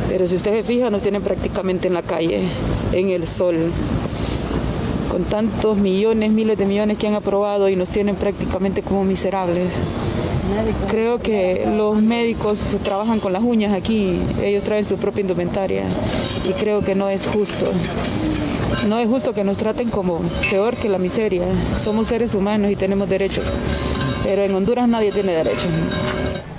Pero si usted se fija, nos tienen prácticamente en la calle, en el sol, con tantos millones, miles de millones que han aprobado y nos tienen prácticamente como miserables. Creo que los médicos trabajan con las uñas aquí, ellos traen su propia indumentaria y creo que no es justo. No es justo que nos traten como peor que la miseria. Somos seres humanos y tenemos derechos, pero en Honduras nadie tiene derechos.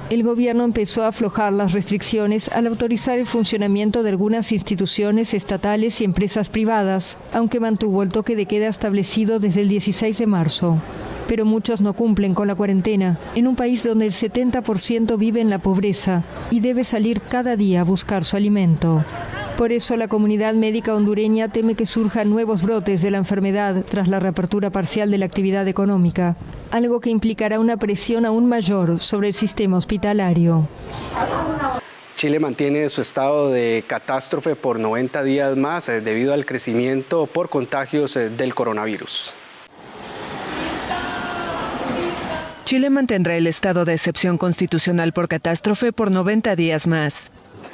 El gobierno empezó a aflojar las restricciones al autorizar el funcionamiento de algunas instituciones estatales y empresas privadas, aunque mantuvo el toque de queda establecido desde el 16 de marzo. Pero muchos no cumplen con la cuarentena, en un país donde el 70% vive en la pobreza y debe salir cada día a buscar su alimento. Por eso la comunidad médica hondureña teme que surjan nuevos brotes de la enfermedad tras la reapertura parcial de la actividad económica, algo que implicará una presión aún mayor sobre el sistema hospitalario. Chile mantiene su estado de catástrofe por 90 días más debido al crecimiento por contagios del coronavirus. Chile mantendrá el estado de excepción constitucional por catástrofe por 90 días más.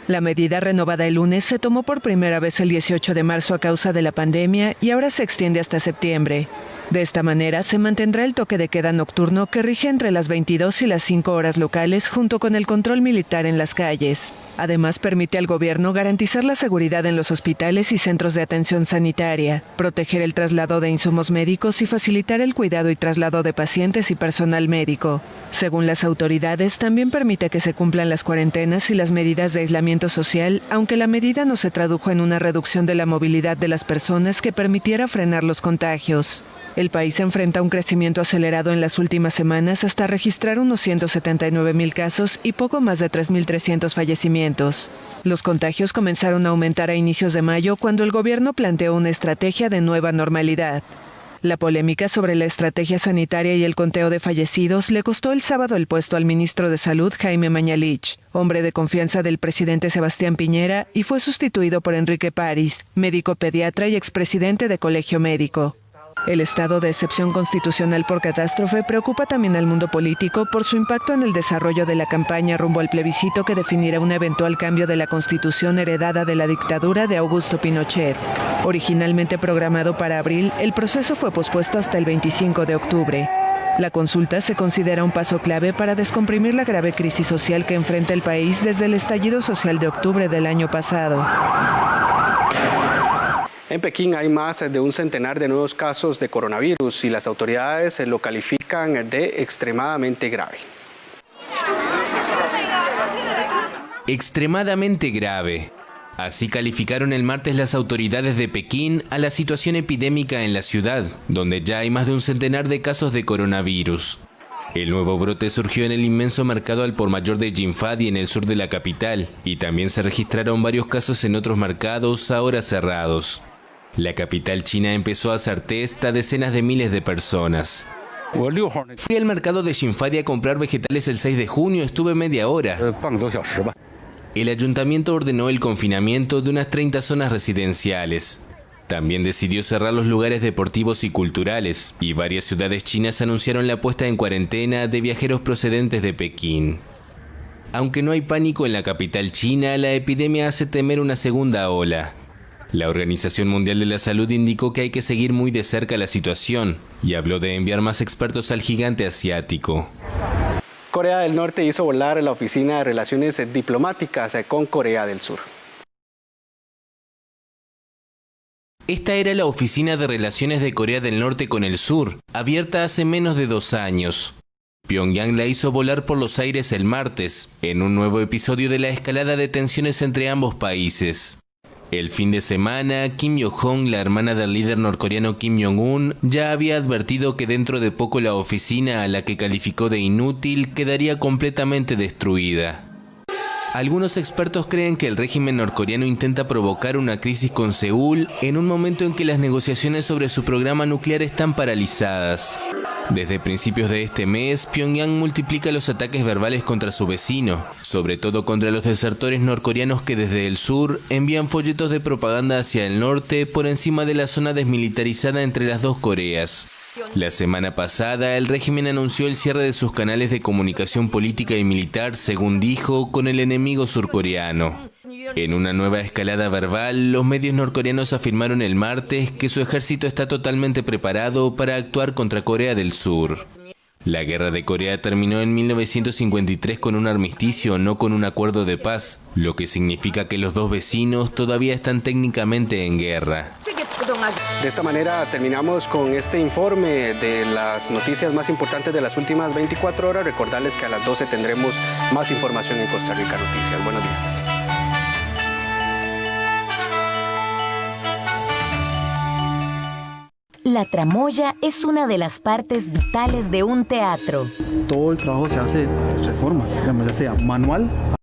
La medida renovada el lunes se tomó por primera vez el 18 de marzo a causa de la pandemia y ahora se extiende hasta septiembre. De esta manera se mantendrá el toque de queda nocturno que rige entre las 22 y las 5 horas locales junto con el control militar en las calles. Además, permite al gobierno garantizar la seguridad en los hospitales y centros de atención sanitaria, proteger el traslado de insumos médicos y facilitar el cuidado y traslado de pacientes y personal médico. Según las autoridades, también permite que se cumplan las cuarentenas y las medidas de aislamiento social, aunque la medida no se tradujo en una reducción de la movilidad de las personas que permitiera frenar los contagios. El país enfrenta un crecimiento acelerado en las últimas semanas hasta registrar unos 179.000 casos y poco más de 3.300 fallecimientos. Los contagios comenzaron a aumentar a inicios de mayo cuando el gobierno planteó una estrategia de nueva normalidad. La polémica sobre la estrategia sanitaria y el conteo de fallecidos le costó el sábado el puesto al ministro de Salud, Jaime Mañalich, hombre de confianza del presidente Sebastián Piñera, y fue sustituido por Enrique París, médico pediatra y expresidente de Colegio Médico. El estado de excepción constitucional por catástrofe preocupa también al mundo político por su impacto en el desarrollo de la campaña rumbo al plebiscito que definirá un eventual cambio de la constitución heredada de la dictadura de Augusto Pinochet. Originalmente programado para abril, el proceso fue pospuesto hasta el 25 de octubre. La consulta se considera un paso clave para descomprimir la grave crisis social que enfrenta el país desde el estallido social de octubre del año pasado. En Pekín hay más de un centenar de nuevos casos de coronavirus y las autoridades lo califican de extremadamente grave. Extremadamente grave. Así calificaron el martes las autoridades de Pekín a la situación epidémica en la ciudad, donde ya hay más de un centenar de casos de coronavirus. El nuevo brote surgió en el inmenso mercado al por mayor de Jinfadi en el sur de la capital, y también se registraron varios casos en otros mercados ahora cerrados. La capital china empezó a hacer test a decenas de miles de personas. Fui al mercado de Jinfadi a comprar vegetales el 6 de junio, estuve media hora. El ayuntamiento ordenó el confinamiento de unas 30 zonas residenciales. También decidió cerrar los lugares deportivos y culturales, y varias ciudades chinas anunciaron la puesta en cuarentena de viajeros procedentes de Pekín. Aunque no hay pánico en la capital china, la epidemia hace temer una segunda ola. La Organización Mundial de la Salud indicó que hay que seguir muy de cerca la situación y habló de enviar más expertos al gigante asiático. Corea del Norte hizo volar la Oficina de Relaciones Diplomáticas con Corea del Sur. Esta era la Oficina de Relaciones de Corea del Norte con el Sur, abierta hace menos de 2 años. Pyongyang la hizo volar por los aires el martes, en un nuevo episodio de la escalada de tensiones entre ambos países. El fin de semana, Kim Yo-jong, la hermana del líder norcoreano Kim Jong-un, ya había advertido que dentro de poco la oficina, a la que calificó de inútil, quedaría completamente destruida. Algunos expertos creen que el régimen norcoreano intenta provocar una crisis con Seúl en un momento en que las negociaciones sobre su programa nuclear están paralizadas. Desde principios de este mes, Pyongyang multiplica los ataques verbales contra su vecino, sobre todo contra los desertores norcoreanos que desde el sur envían folletos de propaganda hacia el norte por encima de la zona desmilitarizada entre las dos Coreas. La semana pasada, el régimen anunció el cierre de sus canales de comunicación política y militar, según dijo, con el enemigo surcoreano. En una nueva escalada verbal, los medios norcoreanos afirmaron el martes que su ejército está totalmente preparado para actuar contra Corea del Sur. La guerra de Corea terminó en 1953 con un armisticio, no con un acuerdo de paz, lo que significa que los dos vecinos todavía están técnicamente en guerra. De esta manera terminamos con este informe de las noticias más importantes de las últimas 24 horas. Recordarles que a las 12 tendremos más información en Costa Rica Noticias. Buenos días. La tramoya es una de las partes vitales de un teatro. Todo el trabajo se hace de reformas, ya sea manual